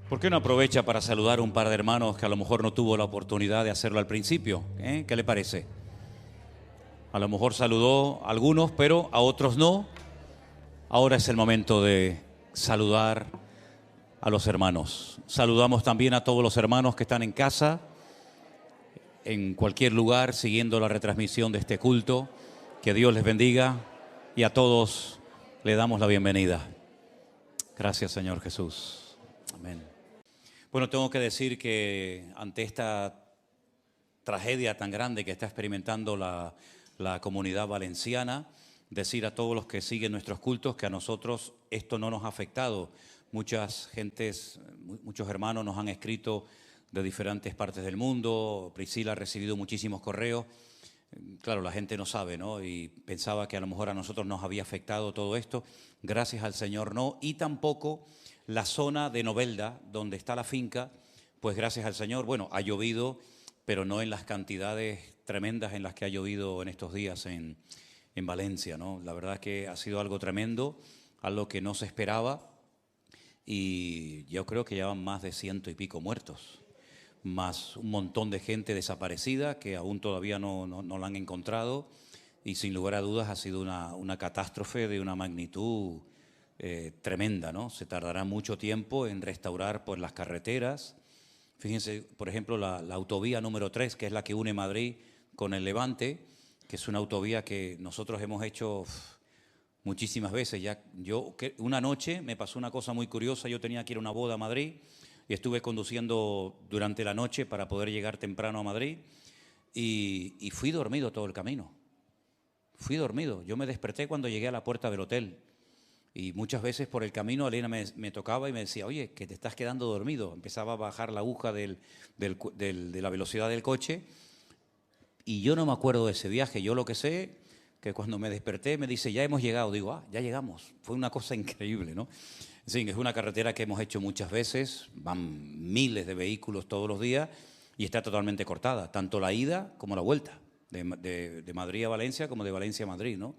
¿Por qué no aprovecha para saludar a un par de hermanos que a lo mejor no tuvo la oportunidad de hacerlo al principio? ¿Qué le parece? A lo mejor saludó a algunos, pero a otros no. Ahora es el momento de saludar a los hermanos. Saludamos también a todos los hermanos que están en casa, en cualquier lugar, siguiendo la retransmisión de este culto. Que Dios les bendiga y a todos le damos la bienvenida. Gracias, Señor Jesús. Amén. Bueno, tengo que decir que ante esta tragedia tan grande que está experimentando la comunidad valenciana, decir a todos los que siguen nuestros cultos que a nosotros esto no nos ha afectado. Muchos hermanos nos han escrito de diferentes partes del mundo. Priscila ha recibido muchísimos correos. Claro, la gente no sabe, ¿no? Y pensaba que a lo mejor a nosotros nos había afectado todo esto. Gracias al Señor no. Y tampoco la zona de Novelda, donde está la finca, pues gracias al Señor, bueno, ha llovido, pero no en las cantidades tremendas en las que ha llovido en estos días en Valencia, ¿no? La verdad es que ha sido algo tremendo, algo que no se esperaba, y yo creo que ya van más de 100 y pico muertos, más un montón de gente desaparecida que aún todavía no la han encontrado, y sin lugar a dudas ha sido una catástrofe de una magnitud tremenda, ¿no? Se tardará mucho tiempo en restaurar pues, las carreteras. Fíjense, por ejemplo, la autovía número 3, que es la que une Madrid con el Levante, que es una autovía que nosotros hemos hecho muchísimas veces. Una noche me pasó una cosa muy curiosa. Yo tenía que ir a una boda a Madrid y estuve conduciendo durante la noche para poder llegar temprano a Madrid y fui dormido todo el camino. Fui dormido. Yo me desperté cuando llegué a la puerta del hotel. Y muchas veces por el camino Elena me tocaba y me decía, oye, que te estás quedando dormido. Empezaba a bajar la aguja de la velocidad del coche y yo no me acuerdo de ese viaje. Yo lo que sé, que cuando me desperté me dice, ya hemos llegado. Digo, ya llegamos. Fue una cosa increíble, ¿no? En fin, es una carretera que hemos hecho muchas veces, van miles de vehículos todos los días y está totalmente cortada, tanto la ida como la vuelta, de Madrid a Valencia como de Valencia a Madrid, ¿no?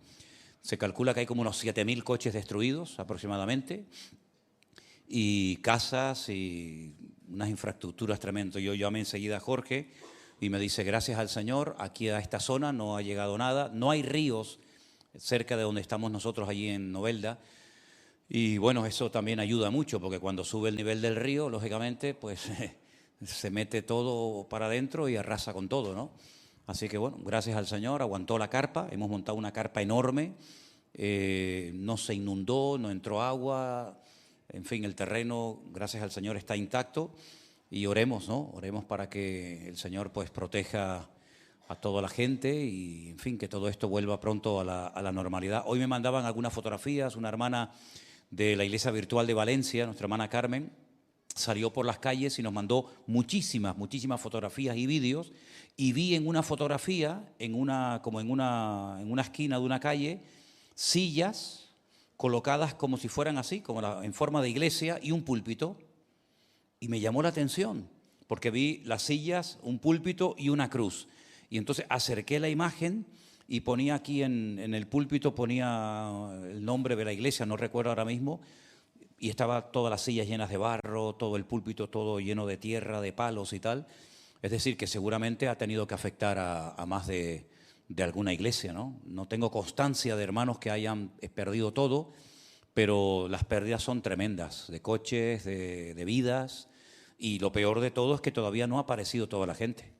Se calcula que hay como unos 7.000 coches destruidos aproximadamente y casas y unas infraestructuras tremendas. Yo llamé enseguida a Jorge y me dice, gracias al Señor, aquí a esta zona no ha llegado nada. No hay ríos cerca de donde estamos nosotros allí en Novelda. Y bueno, eso también ayuda mucho porque cuando sube el nivel del río, lógicamente, pues se mete todo para adentro y arrasa con todo, ¿no? Así que bueno, gracias al Señor, aguantó la carpa, hemos montado una carpa enorme, no se inundó, no entró agua, en fin, el terreno, gracias al Señor, está intacto y oremos, ¿no? Oremos para que el Señor pues proteja a toda la gente y, en fin, que todo esto vuelva pronto a la normalidad. Hoy me mandaban algunas fotografías, una hermana de la Iglesia Virtual de Valencia, nuestra hermana Carmen, salió por las calles y nos mandó muchísimas fotografías y vídeos, y vi en una fotografía, en una esquina de una calle, sillas colocadas como si fueran así, en forma de iglesia, y un púlpito. Y me llamó la atención, porque vi las sillas, un púlpito y una cruz. Y entonces acerqué la imagen y ponía aquí en el púlpito, ponía el nombre de la iglesia, no recuerdo ahora mismo, y estaba todas las sillas llenas de barro, todo el púlpito todo lleno de tierra, de palos y tal. Es decir, que seguramente ha tenido que afectar a más de alguna iglesia, ¿no? No tengo constancia de hermanos que hayan perdido todo, pero las pérdidas son tremendas, de coches, de vidas, y lo peor de todo es que todavía no ha aparecido toda la gente.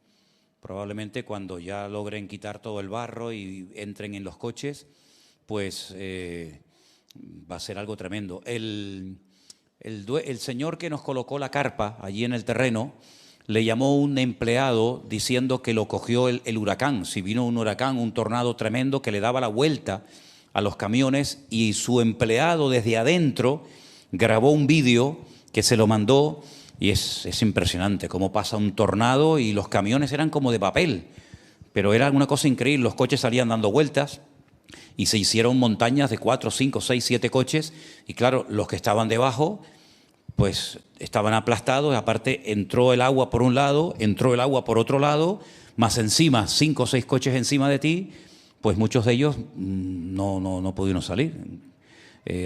Probablemente cuando ya logren quitar todo el barro y entren en los coches, pues va a ser algo tremendo. El señor que nos colocó la carpa allí en el terreno le llamó un empleado diciendo que lo cogió el huracán. Si vino un huracán, un tornado tremendo que le daba la vuelta a los camiones, y su empleado desde adentro grabó un vídeo que se lo mandó, y es impresionante cómo pasa un tornado y los camiones eran como de papel, pero era una cosa increíble. Los coches salían dando vueltas y se hicieron montañas de 4, 5, 6, 7 coches, y claro, los que estaban debajo pues estaban aplastados. Aparte entró el agua por un lado, entró el agua por otro lado, más encima 5 o 6 coches encima de ti, pues muchos de ellos no pudieron salir.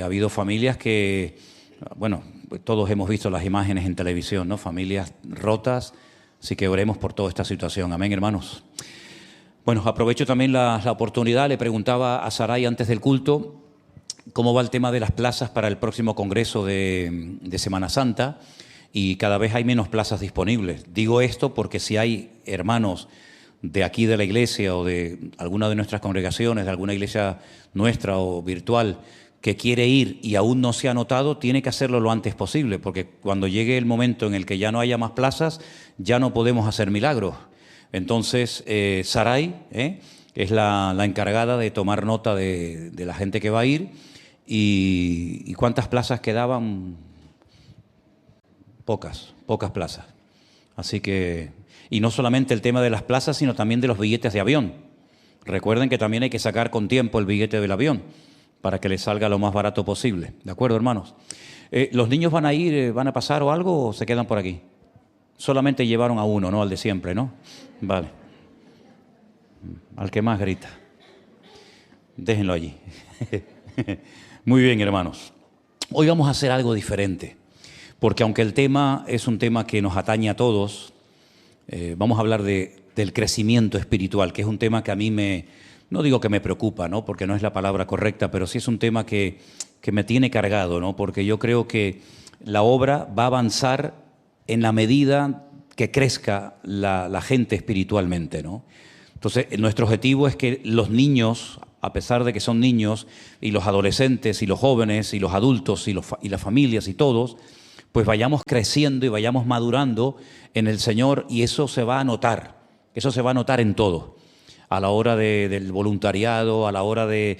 Ha habido familias que, bueno, pues todos hemos visto las imágenes en televisión, ¿no? Familias rotas, así que oremos por toda esta situación. Amén, hermanos. Bueno, aprovecho también la oportunidad. Le preguntaba a Saray antes del culto cómo va el tema de las plazas para el próximo congreso de Semana Santa, y cada vez hay menos plazas disponibles. Digo esto porque si hay hermanos de aquí de la iglesia o de alguna de nuestras congregaciones, de alguna iglesia nuestra o virtual, que quiere ir y aún no se ha anotado, tiene que hacerlo lo antes posible, porque cuando llegue el momento en el que ya no haya más plazas, ya no podemos hacer milagros. Entonces, Saray es la encargada de tomar nota de la gente que va a ir. ¿Y cuántas plazas quedaban? Pocas plazas. Así que, y no solamente el tema de las plazas, sino también de los billetes de avión. Recuerden que también hay que sacar con tiempo el billete del avión para que les salga lo más barato posible. ¿De acuerdo, hermanos? ¿Los niños van a ir, van a pasar o algo, o se quedan por aquí? Solamente llevaron a uno, ¿no? Al de siempre, ¿no? Vale. Al que más grita. Déjenlo allí. Muy bien, hermanos. Hoy vamos a hacer algo diferente, porque aunque el tema es un tema que nos atañe a todos, vamos a hablar del crecimiento espiritual, que es un tema que a mí no digo que me preocupa, ¿no? Porque no es la palabra correcta, pero sí es un tema que me tiene cargado, ¿no? Porque yo creo que la obra va a avanzar en la medida que crezca la gente espiritualmente, ¿no? Entonces, nuestro objetivo es que los niños, a pesar de que son niños, y los adolescentes, y los jóvenes, y los adultos, y las familias, y todos, pues vayamos creciendo y vayamos madurando en el Señor, y eso se va a notar en todo. A la hora del voluntariado, a la hora de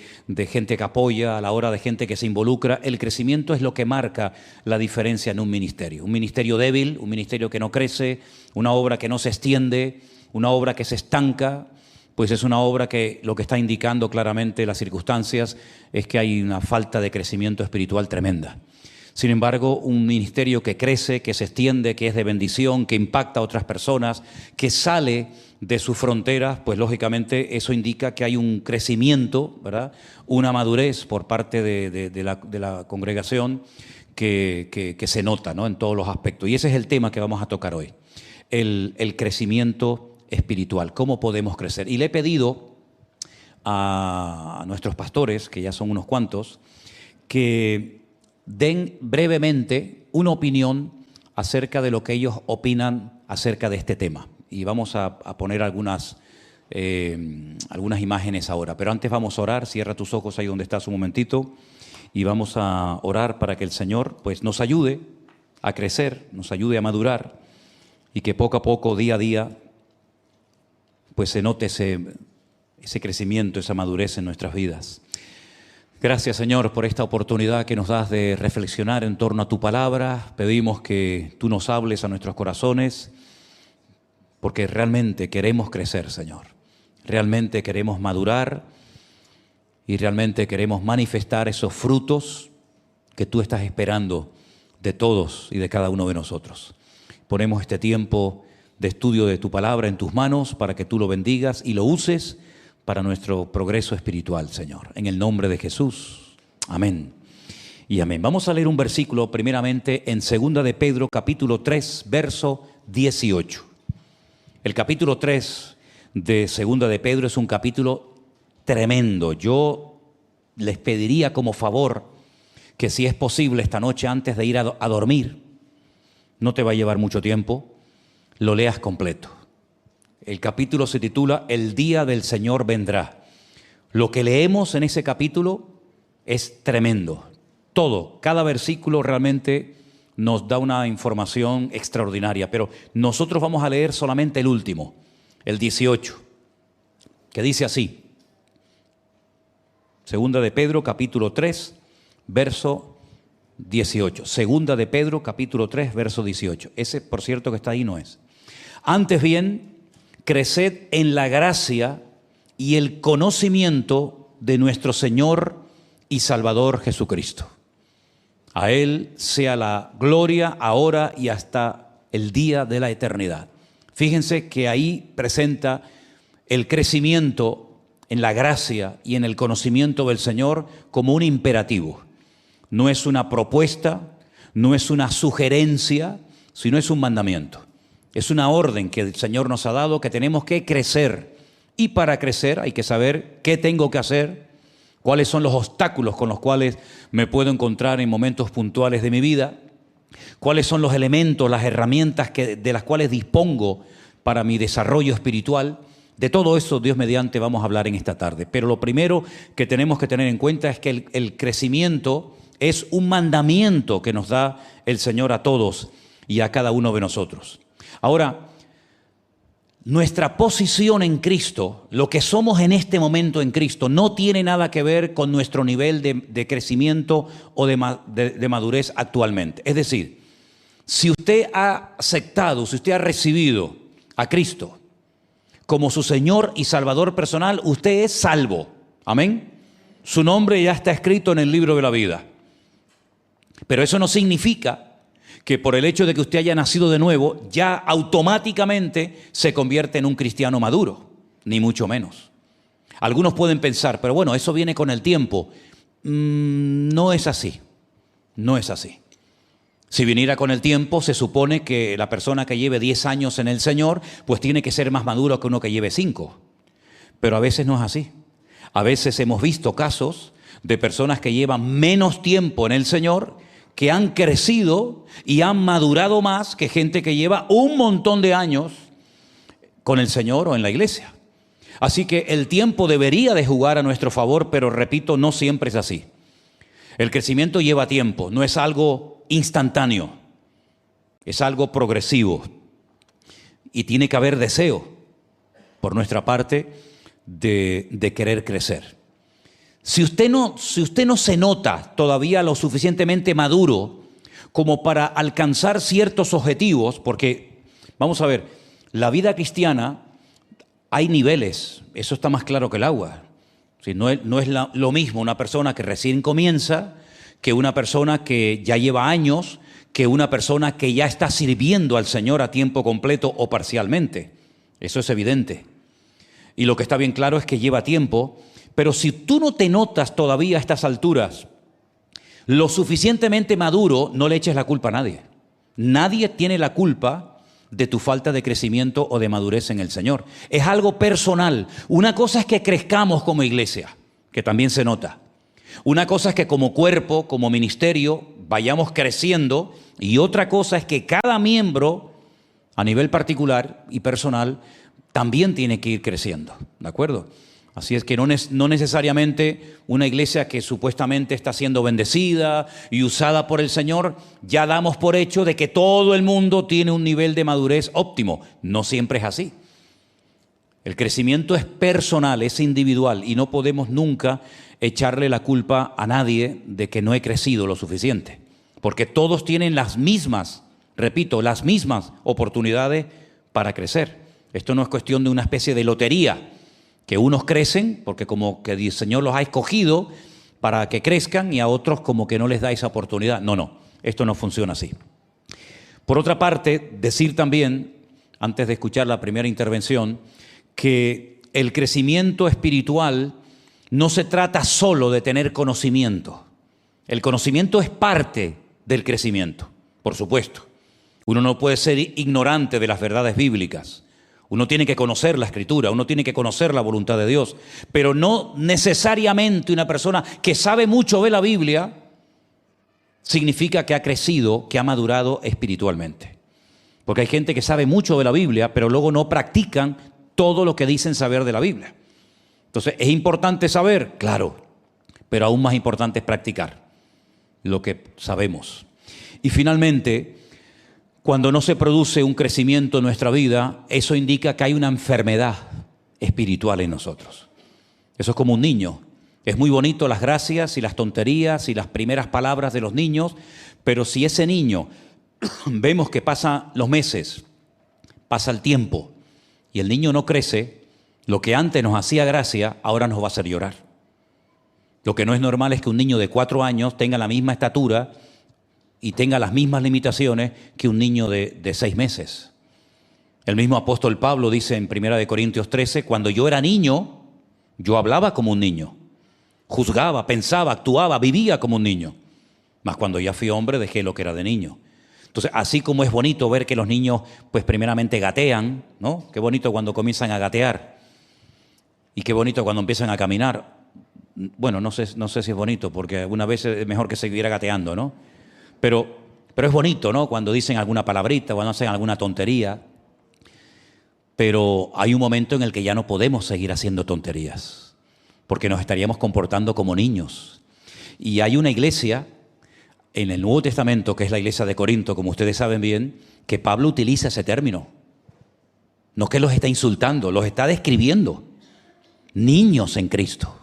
gente que apoya, a la hora de gente que se involucra. El crecimiento es lo que marca la diferencia en un ministerio. Un ministerio débil, un ministerio que no crece, una obra que no se extiende, una obra que se estanca, pues es una obra que lo que está indicando claramente las circunstancias es que hay una falta de crecimiento espiritual tremenda. Sin embargo, un ministerio que crece, que se extiende, que es de bendición, que impacta a otras personas, que sale de sus fronteras, pues lógicamente eso indica que hay un crecimiento, ¿verdad? Una madurez por parte de la congregación que se nota, ¿no? En todos los aspectos. Y ese es el tema que vamos a tocar hoy, el crecimiento espiritual, cómo podemos crecer. Y le he pedido a nuestros pastores, que ya son unos cuantos, que den brevemente una opinión acerca de lo que ellos opinan acerca de este tema. Y vamos a poner algunas imágenes ahora. Pero antes vamos a orar. Cierra tus ojos ahí donde estás un momentito. Y vamos a orar para que el Señor pues, nos ayude a crecer, nos ayude a madurar. Y que poco a poco, día a día, pues se note ese crecimiento, esa madurez en nuestras vidas. Gracias, Señor, por esta oportunidad que nos das de reflexionar en torno a tu palabra. Pedimos que tú nos hables a nuestros corazones, porque realmente queremos crecer, Señor. Realmente queremos madurar y realmente queremos manifestar esos frutos que tú estás esperando de todos y de cada uno de nosotros. Ponemos este tiempo de estudio de tu palabra en tus manos para que tú lo bendigas y lo uses para nuestro progreso espiritual, Señor. En el nombre de Jesús. Amén y amén. Vamos a leer un versículo primeramente en 2 de Pedro, capítulo 3, verso 18. El capítulo 3 de 2 de Pedro es un capítulo tremendo. Yo les pediría como favor que si es posible esta noche antes de ir a dormir, no te va a llevar mucho tiempo, lo leas completo. El capítulo se titula El día del Señor vendrá. Lo que leemos en ese capítulo es tremendo. Todo, cada versículo realmente nos da una información extraordinaria, pero nosotros vamos a leer solamente el último, el 18, que dice así. 2 de Pedro, capítulo 3, verso 18. 2 de Pedro, capítulo 3, verso 18. Ese, por cierto, que está ahí no es. Antes bien, creced en la gracia y el conocimiento de nuestro Señor y Salvador Jesucristo. A Él sea la gloria ahora y hasta el día de la eternidad. Fíjense que ahí presenta el crecimiento en la gracia y en el conocimiento del Señor como un imperativo. No es una propuesta, no es una sugerencia, sino es un mandamiento. Es una orden que el Señor nos ha dado, que tenemos que crecer. Y para crecer hay que saber qué tengo que hacer, cuáles son los obstáculos con los cuales me puedo encontrar en momentos puntuales de mi vida, cuáles son los elementos, las herramientas de las cuales dispongo para mi desarrollo espiritual. De todo eso, Dios mediante, vamos a hablar en esta tarde. Pero lo primero que tenemos que tener en cuenta es que el crecimiento es un mandamiento que nos da el Señor a todos y a cada uno de nosotros. Ahora, nuestra posición en Cristo, lo que somos en este momento en Cristo, no tiene nada que ver con nuestro nivel de crecimiento o de madurez actualmente. Es decir, si usted ha aceptado, si usted ha recibido a Cristo como su Señor y Salvador personal, usted es salvo. Amén. Su nombre ya está escrito en el libro de la vida. Pero eso no significa que por el hecho de que usted haya nacido de nuevo, ya automáticamente se convierte en un cristiano maduro, ni mucho menos. Algunos pueden pensar, pero bueno, eso viene con el tiempo. No es así, no es así. Si viniera con el tiempo, se supone que la persona que lleve 10 años en el Señor, pues tiene que ser más maduro que uno que lleve 5. Pero a veces no es así. A veces hemos visto casos de personas que llevan menos tiempo en el Señor, que han crecido y han madurado más que gente que lleva un montón de años con el Señor o en la iglesia. Así que el tiempo debería de jugar a nuestro favor, pero repito, no siempre es así. El crecimiento lleva tiempo, no es algo instantáneo, es algo progresivo. Y tiene que haber deseo por nuestra parte de querer crecer. Si usted no se nota todavía lo suficientemente maduro como para alcanzar ciertos objetivos, porque, vamos a ver, la vida cristiana hay niveles, eso está más claro que el agua. No es lo mismo una persona que recién comienza que una persona que ya lleva años, que una persona que ya está sirviendo al Señor a tiempo completo o parcialmente. Eso es evidente. Y lo que está bien claro es que lleva tiempo. Pero si tú no te notas todavía a estas alturas lo suficientemente maduro, no le eches la culpa a nadie. Nadie tiene la culpa de tu falta de crecimiento o de madurez en el Señor. Es algo personal. Una cosa es que crezcamos como iglesia, que también se nota. Una cosa es que como cuerpo, como ministerio, vayamos creciendo. Y otra cosa es que cada miembro, a nivel particular y personal, también tiene que ir creciendo. ¿De acuerdo? Así es que no necesariamente una iglesia que supuestamente está siendo bendecida y usada por el Señor, ya damos por hecho de que todo el mundo tiene un nivel de madurez óptimo. No siempre es así. El crecimiento es personal, es individual y no podemos nunca echarle la culpa a nadie de que no he crecido lo suficiente. Porque todos tienen las mismas, repito, las mismas oportunidades para crecer. Esto no es cuestión de una especie de lotería, que unos crecen porque como que el Señor los ha escogido para que crezcan y a otros como que no les da esa oportunidad. No, esto no funciona así. Por otra parte, decir también, antes de escuchar la primera intervención, que el crecimiento espiritual no se trata solo de tener conocimiento. El conocimiento es parte del crecimiento, por supuesto. Uno no puede ser ignorante de las verdades bíblicas. Uno tiene que conocer la Escritura, uno tiene que conocer la voluntad de Dios, pero no necesariamente una persona que sabe mucho de la Biblia significa que ha crecido, que ha madurado espiritualmente. Porque hay gente que sabe mucho de la Biblia, pero luego no practican todo lo que dicen saber de la Biblia. Entonces, ¿es importante saber? Claro, pero aún más importante es practicar lo que sabemos. Y finalmente, cuando no se produce un crecimiento en nuestra vida, eso indica que hay una enfermedad espiritual en nosotros. Eso es como un niño. Es muy bonito las gracias y las tonterías y las primeras palabras de los niños, pero si ese niño vemos que pasan los meses, pasa el tiempo y el niño no crece, lo que antes nos hacía gracia, ahora nos va a hacer llorar. Lo que no es normal es que un niño de 4 años tenga la misma estatura y tenga las mismas limitaciones que un niño de 6 meses. El mismo apóstol Pablo dice en 1 Corintios 13, cuando yo era niño, yo hablaba como un niño, juzgaba, pensaba, actuaba, vivía como un niño. Mas cuando ya fui hombre dejé lo que era de niño. Entonces, así como es bonito ver que los niños, pues primeramente gatean, ¿no? Qué bonito cuando comienzan a gatear. Y qué bonito cuando empiezan a caminar. Bueno, no sé si es bonito, porque una vez es mejor que seguir gateando, ¿no? Pero es bonito, ¿no? Cuando dicen alguna palabrita, cuando hacen alguna tontería. Pero hay un momento en el que ya no podemos seguir haciendo tonterías, porque nos estaríamos comportando como niños. Y hay una iglesia en el Nuevo Testamento, que es la iglesia de Corinto, como ustedes saben bien, que Pablo utiliza ese término. No que los está insultando, los está describiendo. Niños en Cristo,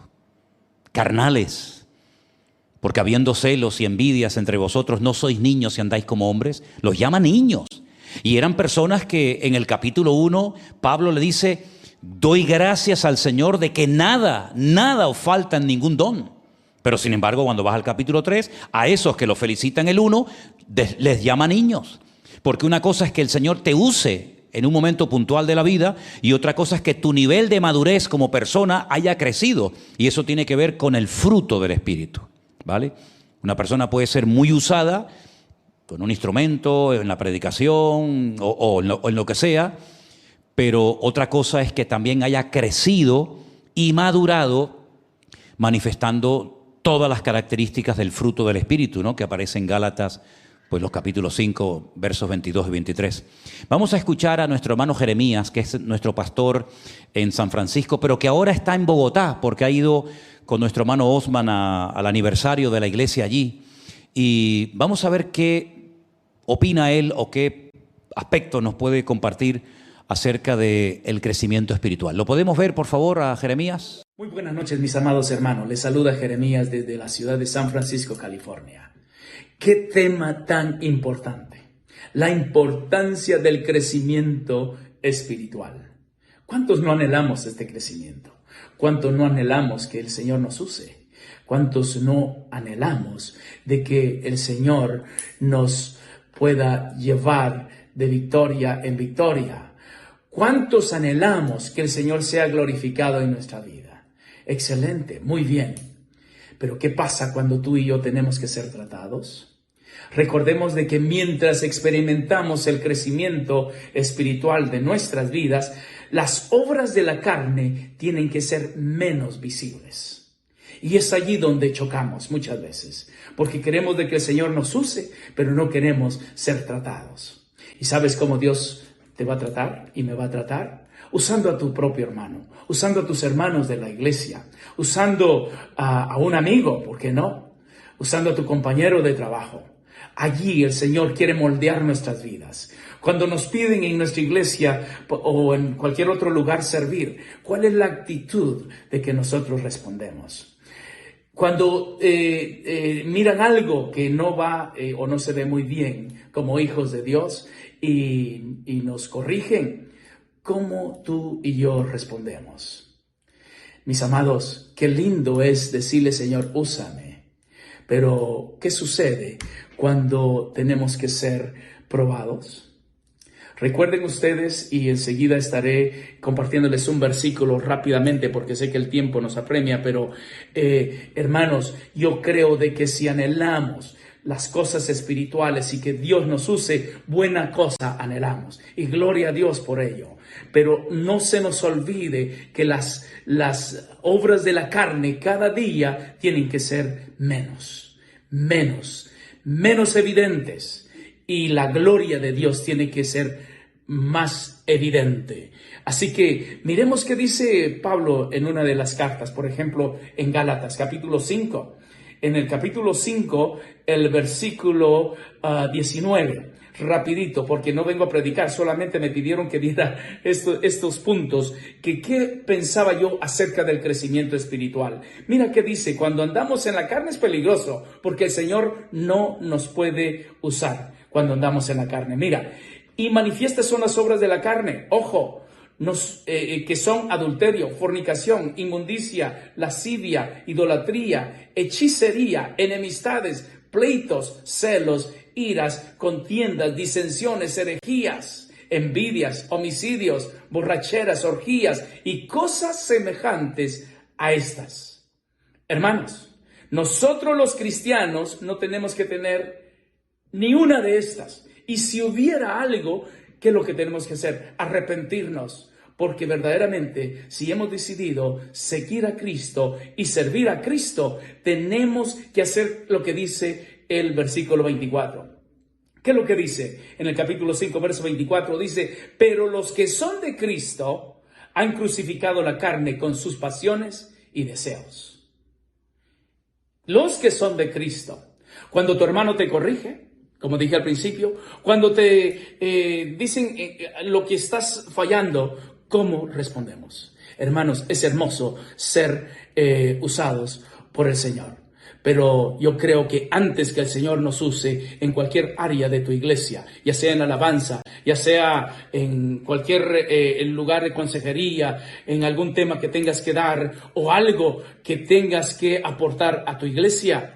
carnales, porque habiendo celos y envidias entre vosotros, no sois niños y andáis como hombres. Los llama niños. Y eran personas que en el capítulo 1, Pablo le dice, doy gracias al Señor de que nada os falta en ningún don. Pero sin embargo, cuando vas al capítulo 3, a esos que lo felicitan el 1, les llama niños. Porque una cosa es que el Señor te use en un momento puntual de la vida y otra cosa es que tu nivel de madurez como persona haya crecido. Y eso tiene que ver con el fruto del Espíritu, ¿vale? Una persona puede ser muy usada con un instrumento, en la predicación o en lo que sea, pero otra cosa es que también haya crecido y madurado manifestando todas las características del fruto del Espíritu, ¿no? Que aparece en Gálatas, pues los capítulos 5, versos 22 y 23. Vamos a escuchar a nuestro hermano Jeremías, que es nuestro pastor en San Francisco, pero que ahora está en Bogotá, porque ha ido con nuestro hermano Osman al aniversario de la iglesia allí. Y vamos a ver qué opina él o qué aspecto nos puede compartir acerca del crecimiento espiritual. ¿Lo podemos ver, por favor, a Jeremías? Muy buenas noches, mis amados hermanos. Les saluda Jeremías desde la ciudad de San Francisco, California. ¿Qué tema tan importante? La importancia del crecimiento espiritual. ¿Cuántos no anhelamos este crecimiento? ¿Cuántos no anhelamos que el Señor nos use? ¿Cuántos no anhelamos de que el Señor nos pueda llevar de victoria en victoria? ¿Cuántos anhelamos que el Señor sea glorificado en nuestra vida? Excelente, muy bien. Pero ¿qué pasa cuando tú y yo tenemos que ser tratados? Recordemos de que mientras experimentamos el crecimiento espiritual de nuestras vidas, las obras de la carne tienen que ser menos visibles. Y es allí donde chocamos muchas veces, porque queremos de que el Señor nos use, pero no queremos ser tratados. ¿Y sabes cómo Dios te va a tratar y me va a tratar? Usando a tu propio hermano, usando a tus hermanos de la iglesia, usando a un amigo, ¿por qué no? Usando a tu compañero de trabajo. Allí el Señor quiere moldear nuestras vidas. Cuando nos piden en nuestra iglesia o en cualquier otro lugar servir, ¿cuál es la actitud de que nosotros respondemos? Cuando miran algo que no va o no se ve muy bien como hijos de Dios y nos corrigen, ¿cómo tú y yo respondemos? Mis amados, qué lindo es decirle, Señor, úsame. Pero, ¿qué sucede cuando tenemos que ser probados? Recuerden ustedes, y enseguida estaré compartiéndoles un versículo rápidamente porque sé que el tiempo nos apremia, pero hermanos, yo creo de que si anhelamos las cosas espirituales y que Dios nos use, buena cosa anhelamos. Y gloria a Dios por ello. Pero no se nos olvide que las obras de la carne cada día tienen que ser menos evidentes. Y la gloria de Dios tiene que ser más evidente. Así que miremos qué dice Pablo en una de las cartas, por ejemplo, en Gálatas, capítulo 5. En el capítulo 5, el versículo 19. Rapidito, porque no vengo a predicar, solamente me pidieron que diera estos puntos, que qué pensaba yo acerca del crecimiento espiritual. Mira qué dice: cuando andamos en la carne es peligroso, porque el Señor no nos puede usar cuando andamos en la carne. Mira, y manifiestas son las obras de la carne, ojo, que son adulterio, fornicación, inmundicia, lascivia, idolatría, hechicería, enemistades, pleitos, celos, iras, contiendas, disensiones, herejías, envidias, homicidios, borracheras, orgías y cosas semejantes a estas. Hermanos, Nosotros los cristianos no tenemos que tener ni una de estas. Y si hubiera algo, ¿qué es lo que tenemos que hacer? Arrepentirnos. Porque verdaderamente, si hemos decidido seguir a Cristo y servir a Cristo, tenemos que hacer lo que dice el versículo 24. ¿Qué es lo que dice? En el capítulo 5, verso 24 dice: pero los que son de Cristo han crucificado la carne con sus pasiones y deseos. Los que son de Cristo. Cuando tu hermano te corrige, como dije al principio, cuando te dicen lo que estás fallando, ¿cómo respondemos? Hermanos, es hermoso ser usados por el Señor. Pero yo creo que antes que el Señor nos use en cualquier área de tu iglesia, ya sea en alabanza, ya sea en cualquier lugar de consejería, en algún tema que tengas que dar o algo que tengas que aportar a tu iglesia,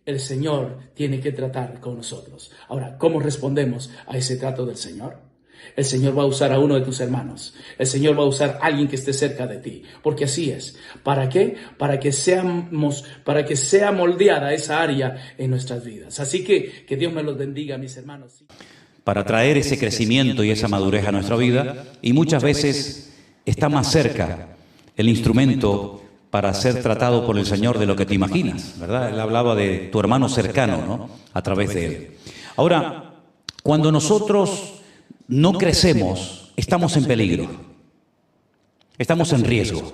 el Señor tiene que tratar con nosotros. Ahora, ¿cómo respondemos a ese trato del Señor? El Señor va a usar a uno de tus hermanos. El Señor va a usar a alguien que esté cerca de ti. Porque así es. ¿Para qué? Para que sea moldeada esa área en nuestras vidas. Así que Dios me los bendiga, mis hermanos. Para traer ese crecimiento y esa madurez a nuestra vida, y muchas veces está más cerca el instrumento para ser tratado por el Señor de lo que te imaginas, ¿verdad? Él hablaba de tu hermano cercano, ¿no? A través de él. Ahora, cuando nosotros no crecemos, estamos en peligro, estamos en riesgo.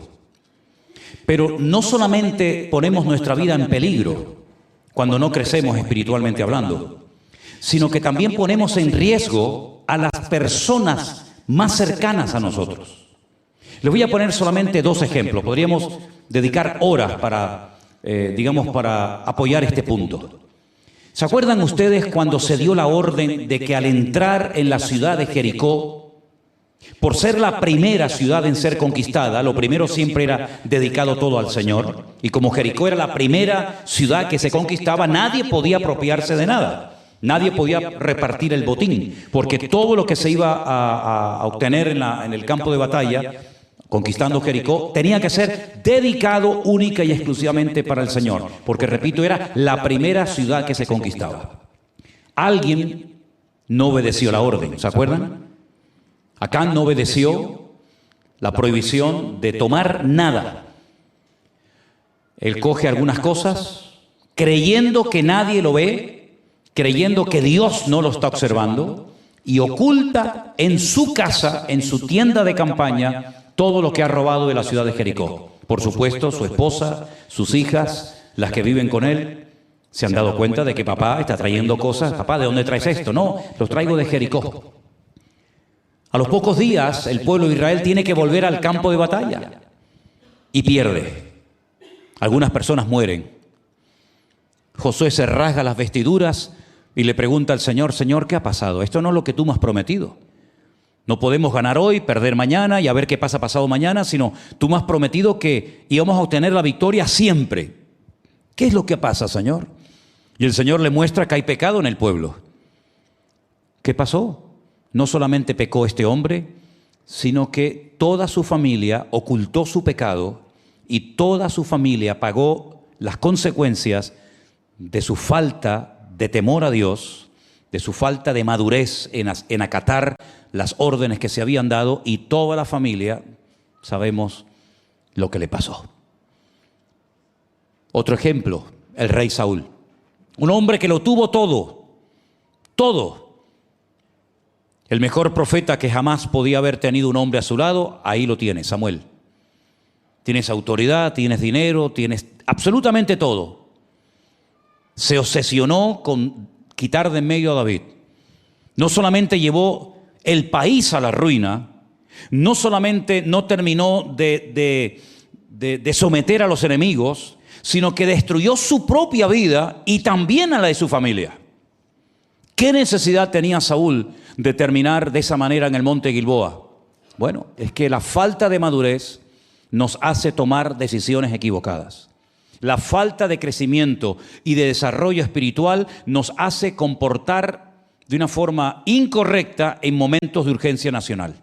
Pero no solamente ponemos nuestra vida en peligro cuando no crecemos espiritualmente hablando, sino que también ponemos en riesgo a las personas más cercanas a nosotros. Les voy a poner solamente dos ejemplos. Podríamos dedicar horas para apoyar este punto. ¿Se acuerdan ustedes cuando se dio la orden de que al entrar en la ciudad de Jericó, por ser la primera ciudad en ser conquistada, lo primero siempre era dedicado todo al Señor, y como Jericó era la primera ciudad que se conquistaba, nadie podía apropiarse de nada, nadie podía repartir el botín, porque todo lo que se iba a obtener en el campo de batalla, conquistando Jericó, tenía que ser dedicado única y exclusivamente para el Señor, porque repito, era la primera ciudad que se conquistaba. Alguien no obedeció la orden, ¿se acuerdan? Acán no obedeció la prohibición de tomar nada. Él coge algunas cosas, creyendo que nadie lo ve, creyendo que Dios no lo está observando, y oculta en su casa, en su tienda de campaña, todo lo que ha robado de la ciudad de Jericó. Por supuesto, su esposa, sus hijas, las que viven con él, se han dado cuenta de que papá está trayendo cosas. Papá, ¿de dónde traes esto? No, los traigo de Jericó. A los pocos días, el pueblo de Israel tiene que volver al campo de batalla y pierde. Algunas personas mueren. Josué se rasga las vestiduras y le pregunta al Señor: Señor, ¿qué ha pasado? Esto no es lo que tú me has prometido. No podemos ganar hoy, perder mañana y a ver qué pasa pasado mañana, sino tú me has prometido que íbamos a obtener la victoria siempre. ¿Qué es lo que pasa, Señor? Y el Señor le muestra que hay pecado en el pueblo. ¿Qué pasó? No solamente pecó este hombre, sino que toda su familia ocultó su pecado y toda su familia pagó las consecuencias de su falta de temor a Dios, de su falta de madurez en acatar las órdenes que se habían dado, y toda la familia sabemos lo que le pasó. Otro ejemplo, el rey Saúl. Un hombre que lo tuvo todo, todo. El mejor profeta que jamás podía haber tenido un hombre a su lado, ahí lo tienes, Samuel. Tienes autoridad, tienes dinero, tienes absolutamente todo. Se obsesionó con quitar de en medio a David. No solamente llevó el país a la ruina, no solamente no terminó de someter a los enemigos, sino que destruyó su propia vida y también a la de su familia. ¿Qué necesidad tenía Saúl de terminar de esa manera en el monte Gilboa? Bueno, es que la falta de madurez nos hace tomar decisiones equivocadas. La falta de crecimiento y de desarrollo espiritual nos hace comportar de una forma incorrecta en momentos de urgencia nacional.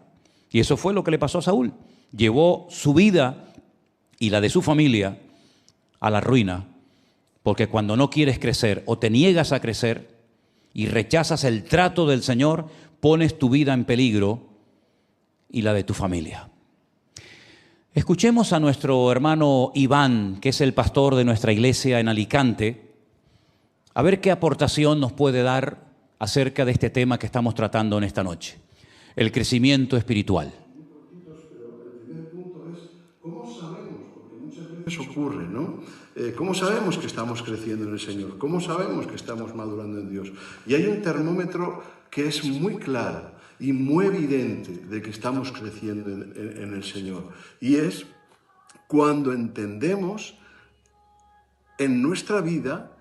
Y eso fue lo que le pasó a Saúl. Llevó su vida y la de su familia a la ruina Porque cuando no quieres crecer o te niegas a crecer y rechazas el trato del Señor, pones tu vida en peligro y la de tu familia. Escuchemos a nuestro hermano Iván, que es el pastor de nuestra iglesia en Alicante, a ver qué aportación nos puede dar acerca de este tema que estamos tratando en esta noche, el crecimiento espiritual. Pero el primer punto es, ¿cómo sabemos? Porque muchas veces ocurre, ¿no? ¿Cómo sabemos que estamos creciendo en el Señor? ¿Cómo sabemos que estamos madurando en Dios? Y hay un termómetro que es muy claro y muy evidente de que estamos creciendo en el Señor. Y es cuando entendemos en nuestra vida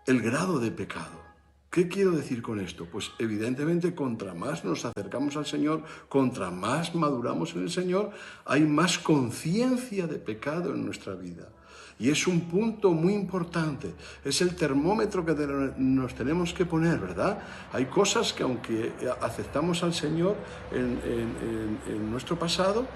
el grado de pecado. ¿Qué quiero decir con esto? Pues evidentemente contra más nos acercamos al Señor, contra más maduramos en el Señor, hay más conciencia de pecado en nuestra vida. Y es un punto muy importante, es el termómetro que nos tenemos que poner, ¿verdad? Hay cosas que aunque aceptamos al Señor en nuestro pasado,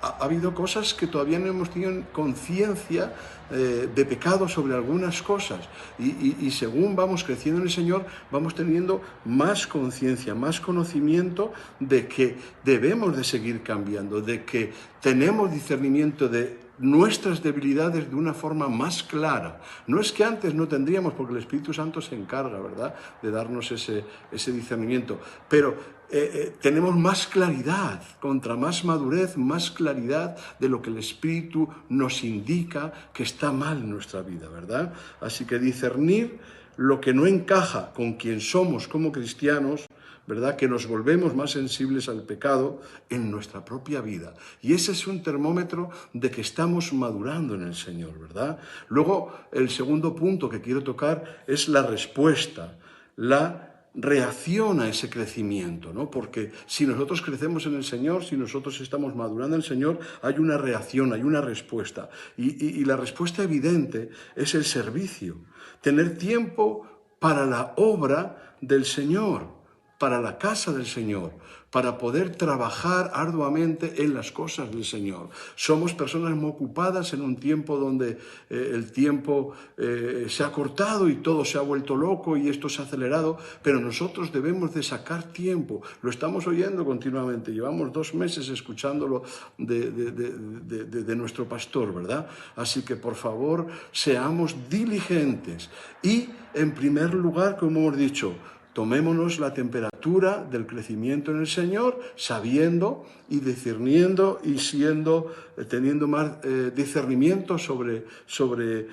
ha habido cosas que todavía no hemos tenido conciencia de pecado sobre algunas cosas y según vamos creciendo en el Señor vamos teniendo más conciencia, más conocimiento de que debemos de seguir cambiando, de que tenemos discernimiento de nuestras debilidades de una forma más clara. No es que antes no tendríamos, porque el Espíritu Santo se encarga, ¿verdad?, de darnos ese discernimiento, pero tenemos más claridad, contra más madurez, más claridad de lo que el Espíritu nos indica que está mal en nuestra vida, ¿verdad? Así que discernir lo que no encaja con quien somos como cristianos, ¿verdad?, que nos volvemos más sensibles al pecado en nuestra propia vida. Y ese es un termómetro de que estamos madurando en el Señor, ¿verdad? Luego, el segundo punto que quiero tocar es la respuesta, la reacción a ese crecimiento, ¿no? Porque si nosotros crecemos en el Señor, si nosotros estamos madurando en el Señor, hay una reacción, hay una respuesta. Y la respuesta evidente es el servicio. Tener tiempo para la obra del Señor, para la casa del Señor, para poder trabajar arduamente en las cosas del Señor. Somos personas muy ocupadas en un tiempo donde el tiempo se ha cortado y todo se ha vuelto loco y esto se ha acelerado, pero nosotros debemos de sacar tiempo. Lo estamos oyendo continuamente, llevamos 2 meses escuchándolo de nuestro pastor, ¿verdad? Así que por favor seamos diligentes y en primer lugar, como hemos dicho, tomémonos la temperatura del crecimiento en el Señor, sabiendo y discerniendo y teniendo más discernimiento sobre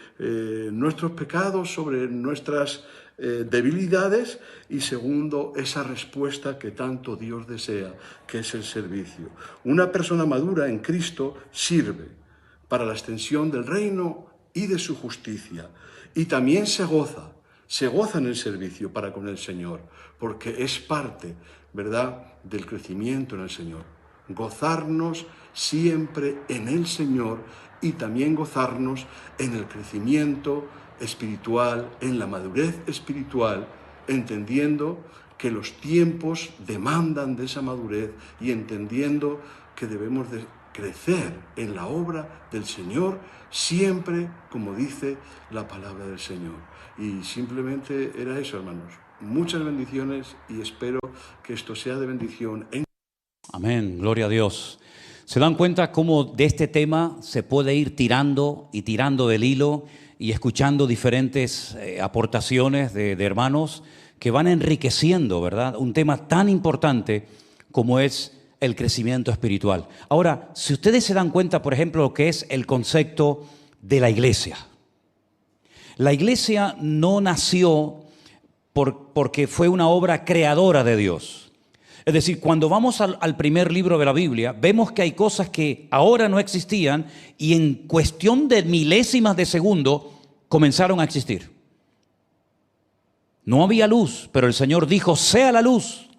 nuestros pecados, sobre nuestras debilidades y segundo, esa respuesta que tanto Dios desea, que es el servicio. Una persona madura en Cristo sirve para la extensión del reino y de su justicia y también se goza en el servicio para con el Señor, porque es parte, ¿verdad?, del crecimiento en el Señor. Gozarnos siempre en el Señor y también gozarnos en el crecimiento espiritual, en la madurez espiritual, entendiendo que los tiempos demandan de esa madurez y entendiendo que debemos de crecer en la obra del Señor siempre, como dice la palabra del Señor. Y simplemente era eso, hermanos. Muchas bendiciones y espero que esto sea de bendición. Amén, gloria a Dios. ¿Se dan cuenta cómo de este tema se puede ir tirando y tirando del hilo y escuchando diferentes aportaciones de hermanos que van enriqueciendo, ¿verdad?, un tema tan importante como es el crecimiento espiritual? Ahora, si ustedes se dan cuenta, por ejemplo, lo que es el concepto de la iglesia. La iglesia no nació porque fue una obra creadora de Dios. Es decir, cuando vamos al primer libro de la Biblia, vemos que hay cosas que ahora no existían y en cuestión de milésimas de segundo comenzaron a existir. No había luz, pero el Señor dijo, sea la luz.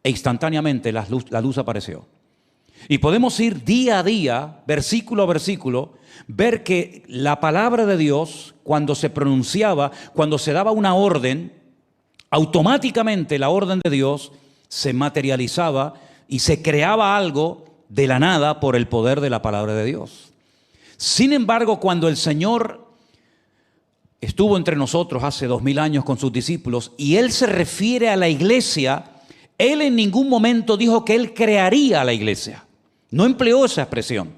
E instantáneamente la luz apareció. Y podemos ir día a día, versículo a versículo, ver que la palabra de Dios, cuando se pronunciaba, cuando se daba una orden, automáticamente la orden de Dios se materializaba y se creaba algo de la nada por el poder de la palabra de Dios. Sin embargo, cuando el Señor estuvo entre nosotros hace 2000 años con sus discípulos y Él se refiere a la iglesia, Él en ningún momento dijo que Él crearía la iglesia. No empleó esa expresión.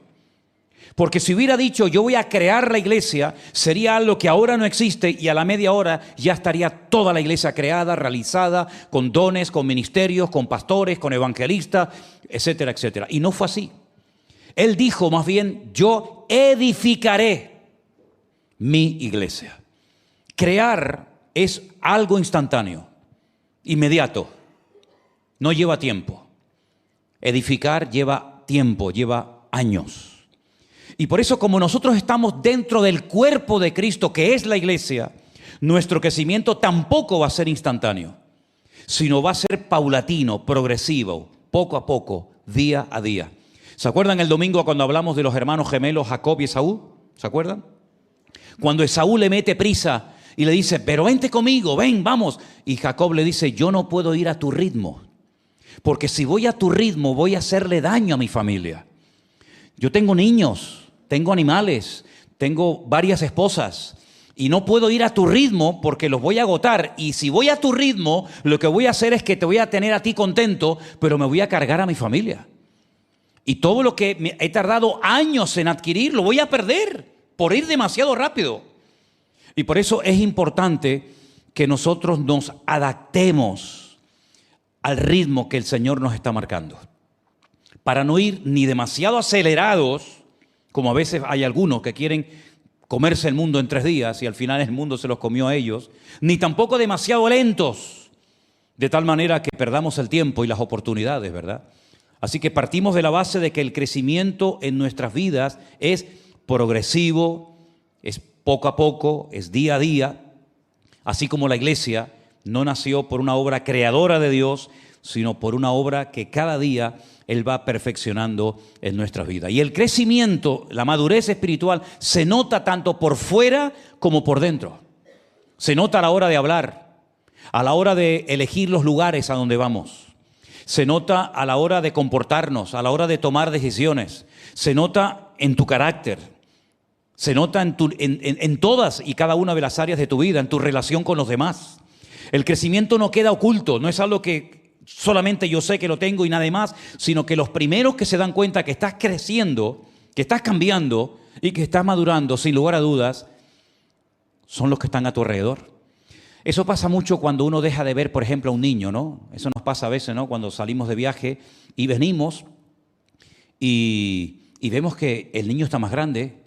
Porque si hubiera dicho yo voy a crear la iglesia, sería algo que ahora no existe y a la media hora ya estaría toda la iglesia creada, realizada, con dones, con ministerios, con pastores, con evangelistas, etcétera, etcétera. Y no fue así. Él dijo más bien, yo edificaré mi iglesia. Crear es algo instantáneo, inmediato, no lleva tiempo. Edificar lleva tiempo, lleva años. Y por eso, como nosotros estamos dentro del cuerpo de Cristo, que es la iglesia, nuestro crecimiento tampoco va a ser instantáneo, sino va a ser paulatino, progresivo, poco a poco, día a día. ¿Se acuerdan el domingo cuando hablamos de los hermanos gemelos Jacob y Esaú? ¿Se acuerdan? Cuando Esaú le mete prisa y le dice, pero vente conmigo, ven, vamos. Y Jacob le dice, yo no puedo ir a tu ritmo, porque si voy a tu ritmo voy a hacerle daño a mi familia. Yo tengo niños, tengo animales, tengo varias esposas y no puedo ir a tu ritmo porque los voy a agotar. Y si voy a tu ritmo, lo que voy a hacer es que te voy a tener a ti contento, pero me voy a cargar a mi familia. Y todo lo que he tardado años en adquirir, lo voy a perder por ir demasiado rápido. Y por eso es importante que nosotros nos adaptemos al ritmo que el Señor nos está marcando, para no ir ni demasiado acelerados, como a veces hay algunos que quieren comerse el mundo en 3 días y al final el mundo se los comió a ellos, ni tampoco demasiado lentos, de tal manera que perdamos el tiempo y las oportunidades, ¿verdad? Así que partimos de la base de que el crecimiento en nuestras vidas es progresivo, es poco a poco, es día a día, así como la iglesia no nació por una obra creadora de Dios, sino por una obra que cada día Él va perfeccionando en nuestras vidas. Y el crecimiento, la madurez espiritual, se nota tanto por fuera como por dentro. Se nota a la hora de hablar, a la hora de elegir los lugares a donde vamos. Se nota a la hora de comportarnos, a la hora de tomar decisiones. Se nota en tu carácter. Se nota en todas y cada una de las áreas de tu vida, en tu relación con los demás. El crecimiento no queda oculto, no es algo que solamente yo sé que lo tengo y nada más, sino que los primeros que se dan cuenta que estás creciendo, que estás cambiando y que estás madurando, sin lugar a dudas, son los que están a tu alrededor. Eso pasa mucho cuando uno deja de ver, por ejemplo, a un niño, ¿no? Eso nos pasa a veces, ¿no? Cuando salimos de viaje y venimos y vemos que el niño está más grande,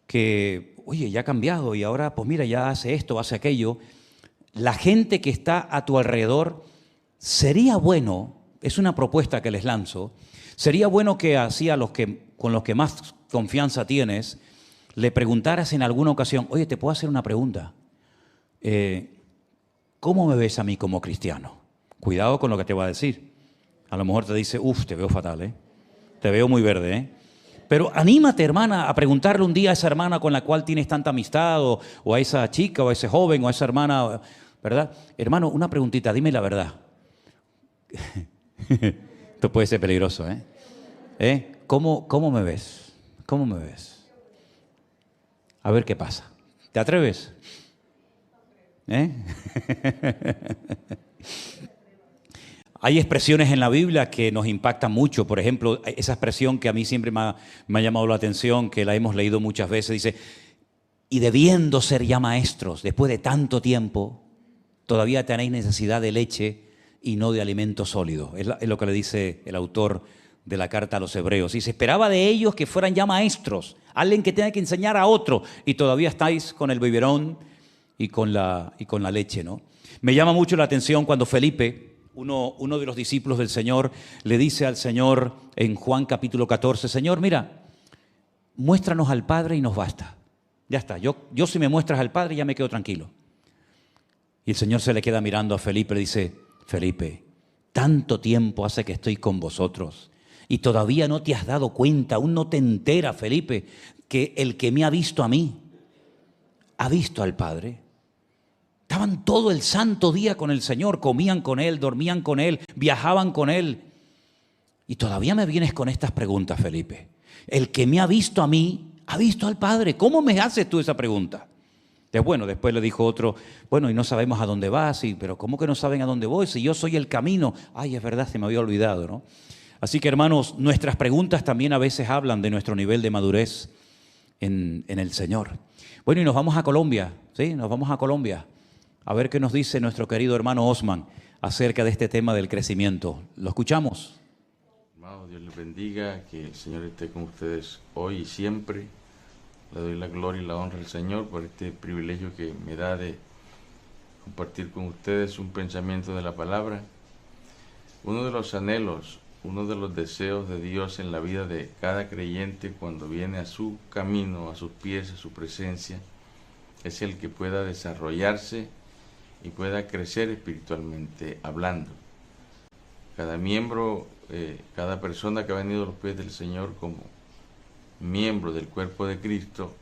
que, oye, ya ha cambiado y ahora, pues mira, ya hace esto, hace aquello. La gente que está a tu alrededor, sería bueno, es una propuesta que les lanzo, sería bueno que así a los que, con los que más confianza tienes, le preguntaras en alguna ocasión, oye, ¿te puedo hacer una pregunta? ¿Cómo me ves a mí como cristiano? Cuidado con lo que te va a decir. A lo mejor te dice, te veo fatal, te veo muy verde, Pero anímate, hermana, a preguntarle un día a esa hermana con la cual tienes tanta amistad, o a esa chica, o a ese joven, o a esa hermana, ¿verdad? Hermano, una preguntita, dime la verdad. Esto puede ser peligroso, ¿Cómo me ves? ¿Cómo me ves? A ver qué pasa. ¿Te atreves? Hay expresiones en la Biblia que nos impactan mucho. Por ejemplo, esa expresión que a mí siempre me ha llamado la atención, que la hemos leído muchas veces, dice, y debiendo ser ya maestros, después de tanto tiempo, todavía tenéis necesidad de leche y no de alimento sólido. Es lo que le dice el autor de la carta a los Hebreos. Y se esperaba de ellos que fueran ya maestros, alguien que tenga que enseñar a otro, y todavía estáis con el biberón y con la leche, ¿no? Me llama mucho la atención cuando Felipe, uno de los discípulos del Señor, le dice al Señor en Juan capítulo 14, Señor, mira, muéstranos al Padre y nos basta. Ya está, yo si me muestras al Padre ya me quedo tranquilo. Y el Señor se le queda mirando a Felipe y le dice, Felipe, tanto tiempo hace que estoy con vosotros y todavía no te has dado cuenta, aún no te enteras, Felipe, que el que me ha visto a mí, ha visto al Padre. Estaban todo el santo día con el Señor, comían con Él, dormían con Él, viajaban con Él. Y todavía me vienes con estas preguntas, Felipe. El que me ha visto a mí, ¿Ha visto al Padre? ¿Cómo me haces tú esa pregunta? Bueno, después le dijo otro, bueno, y no sabemos a dónde vas, pero ¿cómo que no saben a dónde voy? Si yo soy el camino. Ay, es verdad, se me había olvidado, ¿no? Así que, hermanos, nuestras preguntas también a veces hablan de nuestro nivel de madurez en el Señor. Bueno, y nos vamos a Colombia, ¿sí? Nos vamos a Colombia a ver qué nos dice nuestro querido hermano Osman acerca de este tema del crecimiento. ¿Lo escuchamos? Hermanos, Dios les bendiga, que el Señor esté con ustedes hoy y siempre. Le doy la gloria y la honra al Señor por este privilegio que me da de compartir con ustedes un pensamiento de la palabra. Uno de los anhelos, uno de los deseos de Dios en la vida de cada creyente cuando viene a su camino, a sus pies, a su presencia, es el que pueda desarrollarse y pueda crecer espiritualmente hablando. Cada miembro, cada persona que ha venido a los pies del Señor como miembro del cuerpo de Cristo,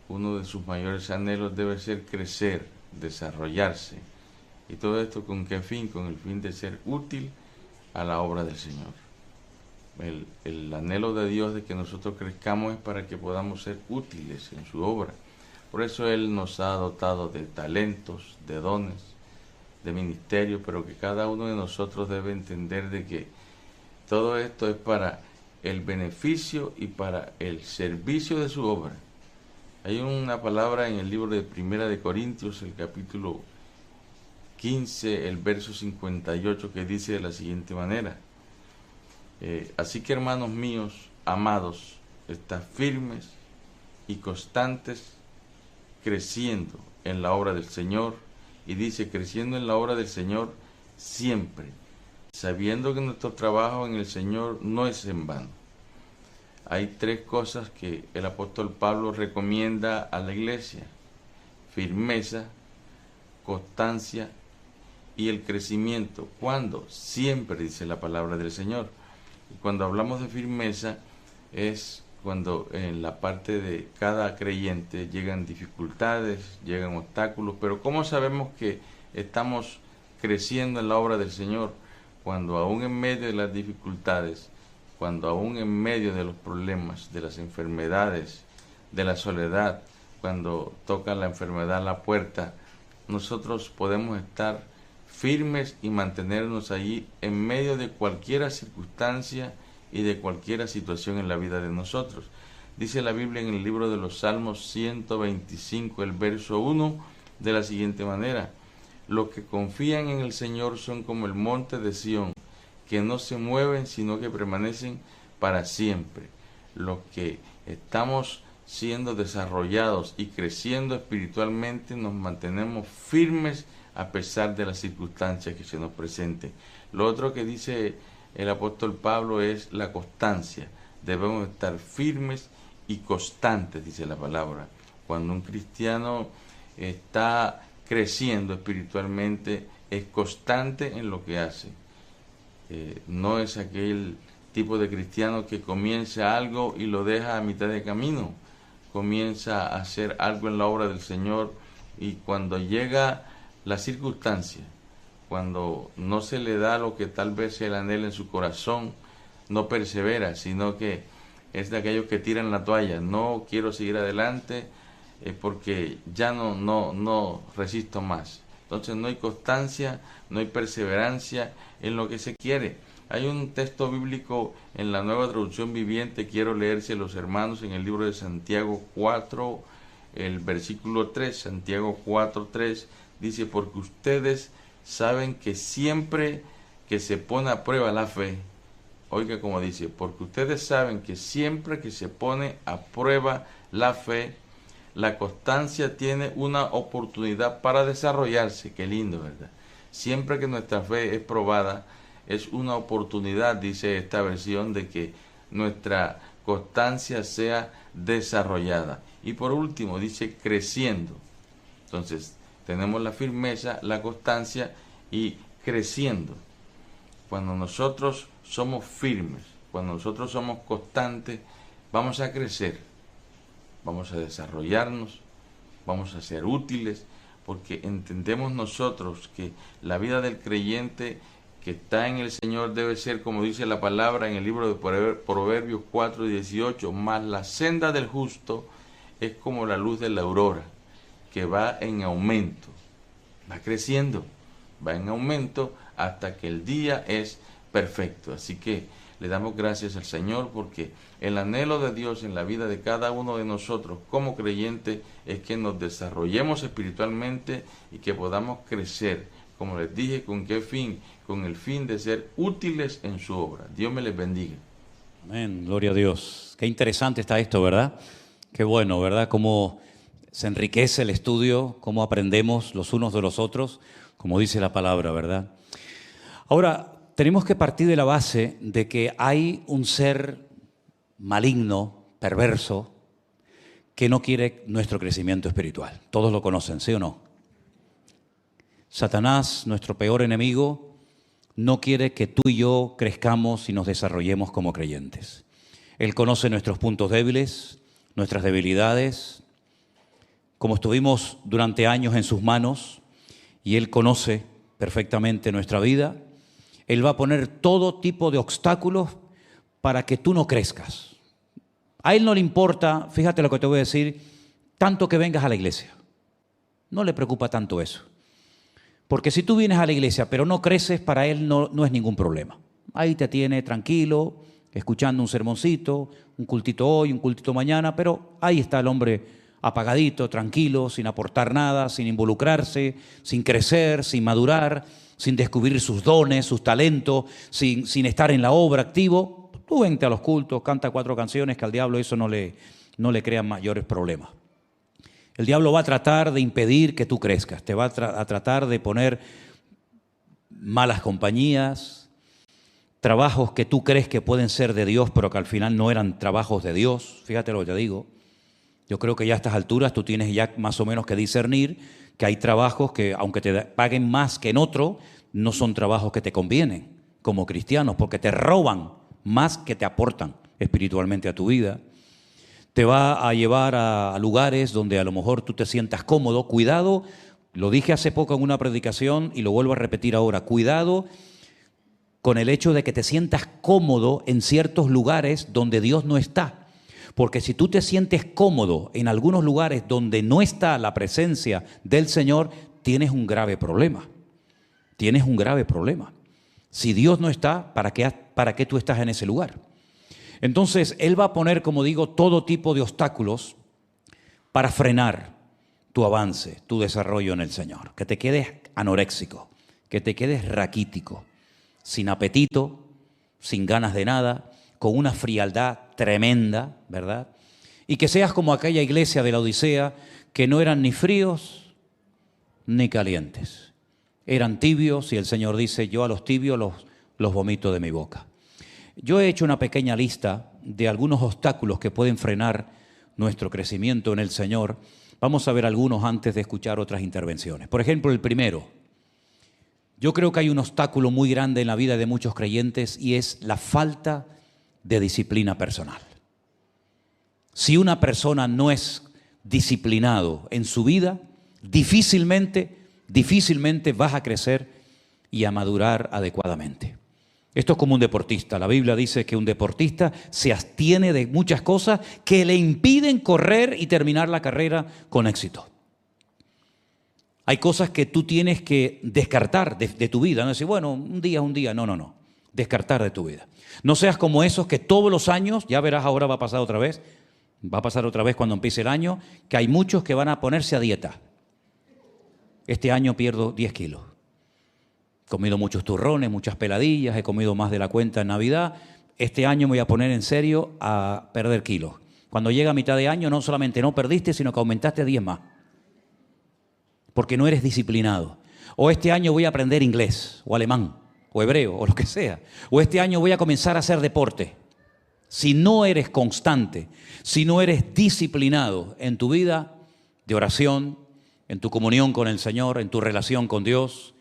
uno de sus mayores anhelos debe ser crecer, desarrollarse. Y todo esto ¿con qué fin? Con el fin de ser útil a la obra del Señor. El anhelo de Dios de que nosotros crezcamos es para que podamos ser útiles en su obra. Por eso Él nos ha dotado de talentos, de dones, de ministerio, pero que cada uno de nosotros debe entender de que todo esto es para el beneficio y para el servicio de su obra. Hay una palabra en el libro de Primera de Corintios, el capítulo 15, el verso 58, que dice de la siguiente manera: así que, hermanos míos, amados, estad firmes y constantes, creciendo en la obra del Señor. Y dice, creciendo en la obra del Señor siempre, sabiendo que nuestro trabajo en el Señor no es en vano. Hay tres cosas que el apóstol Pablo recomienda a la iglesia: firmeza, constancia y el crecimiento. ¿Cuándo? Siempre, dice la palabra del Señor. Y cuando hablamos de firmeza es cuando en la parte de cada creyente llegan dificultades, llegan obstáculos, pero ¿cómo sabemos que estamos creciendo en la obra del Señor? Cuando aún en medio de las dificultades, cuando aún en medio de los problemas, de las enfermedades, de la soledad, cuando toca la enfermedad a la puerta, nosotros podemos estar firmes y mantenernos allí en medio de cualquier circunstancia y de cualquier situación en la vida de nosotros. Dice la Biblia en el libro de los Salmos 125, el verso 1, de la siguiente manera: los que confían en el Señor son como el monte de Sión, que no se mueven, sino que permanecen para siempre. Los que estamos siendo desarrollados y creciendo espiritualmente nos mantenemos firmes a pesar de las circunstancias que se nos presenten. Lo otro que dice el apóstol Pablo es la constancia. Debemos estar firmes y constantes, dice la palabra. Cuando un cristiano está creciendo espiritualmente, es constante en lo que hace. No es aquel tipo de cristiano que comienza algo y lo deja a mitad de camino. Comienza a hacer algo en la obra del Señor y cuando llega la circunstancia, cuando no se le da lo que tal vez él anhela en su corazón, no persevera, sino que es de aquellos que tiran la toalla. No quiero seguir adelante porque ya no resisto más. Entonces no hay constancia, no hay perseverancia en lo que se quiere. Hay un texto bíblico en la Nueva Traducción Viviente, quiero leerse a los hermanos en el libro de Santiago 4, el versículo 3, Santiago 4, 3, dice: porque ustedes saben que siempre que se pone a prueba la fe, oiga como dice, porque ustedes saben que siempre que se pone a prueba la fe, la constancia tiene una oportunidad para desarrollarse. Qué lindo, ¿verdad? Siempre que nuestra fe es probada, es una oportunidad, dice esta versión, de que nuestra constancia sea desarrollada. Y por último, dice creciendo. Entonces, tenemos la firmeza, la constancia y creciendo. Cuando nosotros somos firmes, cuando nosotros somos constantes, vamos a crecer, vamos a desarrollarnos, vamos a ser útiles, porque entendemos nosotros que la vida del creyente que está en el Señor debe ser, como dice la palabra en el libro de Proverbios 4:18, mas la senda del justo es como la luz de la aurora, que va en aumento, va creciendo, va en aumento hasta que el día es perfecto. Así que le damos gracias al Señor porque el anhelo de Dios en la vida de cada uno de nosotros como creyentes es que nos desarrollemos espiritualmente y que podamos crecer, como les dije, ¿con qué fin? Con el fin de ser útiles en su obra. Dios me les bendiga. Amén, gloria a Dios. Qué interesante está esto, ¿verdad? Qué bueno, ¿verdad? Cómo se enriquece el estudio, cómo aprendemos los unos de los otros, como dice la palabra, ¿verdad? Ahora, tenemos que partir de la base de que hay un ser maligno, perverso, que no quiere nuestro crecimiento espiritual. Todos lo conocen, ¿sí o no? Satanás, nuestro peor enemigo, no quiere que tú y yo crezcamos y nos desarrollemos como creyentes. Él conoce nuestros puntos débiles, nuestras debilidades, como estuvimos durante años en sus manos, y Él conoce perfectamente nuestra vida. Él va a poner todo tipo de obstáculos para que tú no crezcas. A Él no le importa, fíjate lo que te voy a decir, tanto que vengas a la iglesia. No le preocupa tanto eso. Porque si tú vienes a la iglesia pero no creces, para Él no es ningún problema. Ahí te tiene tranquilo, escuchando un sermoncito, un cultito hoy, un cultito mañana, pero ahí está el hombre apagadito, tranquilo, sin aportar nada, sin involucrarse, sin crecer, sin madurar, sin descubrir sus dones, sus talentos, sin estar en la obra activo. Tú vente a los cultos, canta 4 canciones, que al diablo eso no le crea mayores problemas. El diablo va a tratar de impedir que tú crezcas, te va a tratar de poner malas compañías, trabajos que tú crees que pueden ser de Dios, pero que al final no eran trabajos de Dios. Fíjate lo que te digo. Yo creo que ya a estas alturas tú tienes ya más o menos que discernir que hay trabajos que, aunque te paguen más que en otro, no son trabajos que te convienen como cristianos, porque te roban más que te aportan espiritualmente a tu vida. Te va a llevar a lugares donde a lo mejor tú te sientas cómodo. Cuidado, lo dije hace poco en una predicación y lo vuelvo a repetir ahora. Cuidado con el hecho de que te sientas cómodo en ciertos lugares donde Dios no está. Porque si tú te sientes cómodo en algunos lugares donde no está la presencia del Señor, tienes un grave problema. Tienes un grave problema. Si Dios no está, ¿para qué tú estás en ese lugar? Entonces, Él va a poner, como digo, todo tipo de obstáculos para frenar tu avance, tu desarrollo en el Señor. Que te quedes anoréxico, que te quedes raquítico, sin apetito, sin ganas de nada, con una frialdad tremenda, ¿verdad? Y que seas como aquella iglesia de la Odisea, que no eran ni fríos ni calientes. Eran tibios y el Señor dice, yo a los tibios los vomito de mi boca. Yo he hecho una pequeña lista de algunos obstáculos que pueden frenar nuestro crecimiento en el Señor. Vamos a ver algunos antes de escuchar otras intervenciones. Por ejemplo, el primero. Yo creo que hay un obstáculo muy grande en la vida de muchos creyentes y es la falta de disciplina personal. Si una persona no es disciplinado en su vida, difícilmente vas a crecer y a madurar adecuadamente. Esto es como un deportista. La Biblia dice que un deportista se abstiene de muchas cosas que le impiden correr y terminar la carrera con éxito. Hay cosas que tú tienes que descartar de tu vida. No decir, bueno, un día. No. Descartar de tu vida. No seas como esos que todos los años, ya verás ahora va a pasar otra vez cuando empiece el año, que hay muchos que van a ponerse a dieta. Este año pierdo 10 kilos. He comido muchos turrones, muchas peladillas, he comido más de la cuenta en Navidad. Este año me voy a poner en serio a perder kilos. Cuando llega a mitad de año, no solamente no perdiste, sino que aumentaste 10 más. Porque no eres disciplinado. O este año voy a aprender inglés, o alemán, o hebreo, o lo que sea. O este año voy a comenzar a hacer deporte. Si no eres constante, si no eres disciplinado en tu vida de oración, en tu comunión con el Señor, en tu relación con Dios,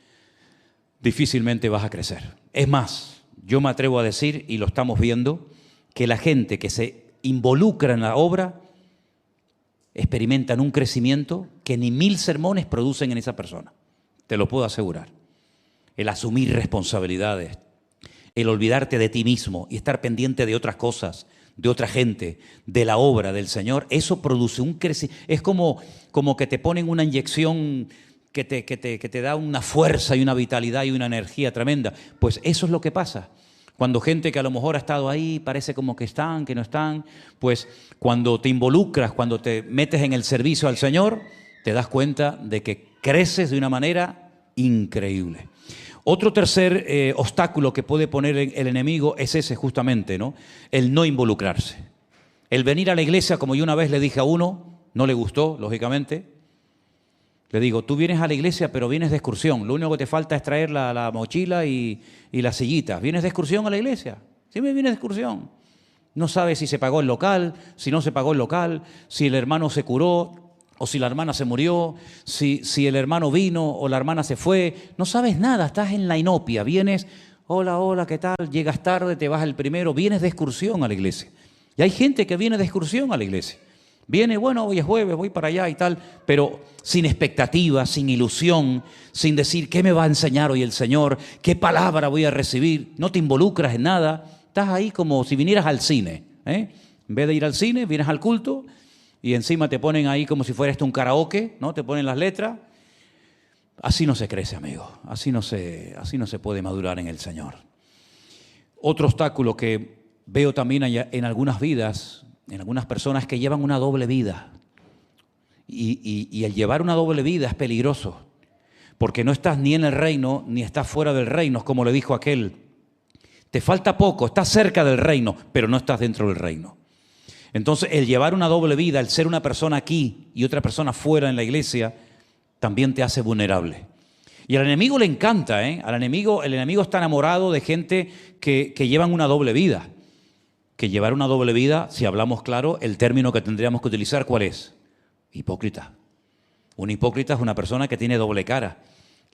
difícilmente vas a crecer. Es más, yo me atrevo a decir, y lo estamos viendo, que la gente que se involucra en la obra experimentan un crecimiento que ni 1000 sermones producen en esa persona. Te lo puedo asegurar. el asumir responsabilidades, el olvidarte de ti mismo y estar pendiente de otras cosas, de otra gente, de la obra del Señor, eso produce un crecimiento. Es como que te ponen una inyección que te da una fuerza y una vitalidad y una energía tremenda. Pues eso es lo que pasa. Cuando gente que a lo mejor ha estado ahí, parece como que están, que no están, pues cuando te involucras, cuando te metes en el servicio al Señor, te das cuenta de que creces de una manera increíble. Otro tercer obstáculo que puede poner el enemigo es ese justamente, ¿no? El no involucrarse. El venir a la iglesia, como yo una vez le dije a uno, no le gustó, lógicamente. Le digo, tú vienes a la iglesia, pero vienes de excursión. Lo único que te falta es traer la mochila y las sillitas. ¿Vienes de excursión a la iglesia? Sí, me vienes de excursión. No sabes si se pagó el local, si no se pagó el local, si el hermano se curó o si la hermana se murió, si el hermano vino o la hermana se fue. No sabes nada, estás en la inopia. Vienes, hola, ¿qué tal? Llegas tarde, te vas el primero. Vienes de excursión a la iglesia. Y hay gente que viene de excursión a la iglesia. Viene, bueno, hoy es jueves, voy para allá y tal, pero sin expectativa, sin ilusión, sin decir qué me va a enseñar hoy el Señor, qué palabra voy a recibir. No te involucras en nada, estás ahí como si vinieras al cine, ¿eh? En vez de ir al cine, vienes al culto y encima te ponen ahí como si fuera un karaoke, ¿no? Te ponen las letras. Así no se crece, amigo, así no se puede madurar en el Señor. Otro obstáculo que veo también en algunas vidas, en algunas personas que llevan una doble vida. Y el llevar una doble vida es peligroso, porque no estás ni en el reino, ni estás fuera del reino, como le dijo aquel. Te falta poco, estás cerca del reino, pero no estás dentro del reino. Entonces, el llevar una doble vida, el ser una persona aquí y otra persona fuera en la iglesia, también te hace vulnerable. Y al enemigo le encanta, ¿eh? El enemigo está enamorado de gente que llevan una doble vida. Que llevar una doble vida, si hablamos claro, el término que tendríamos que utilizar, ¿cuál es? Hipócrita. Un hipócrita es una persona que tiene doble cara.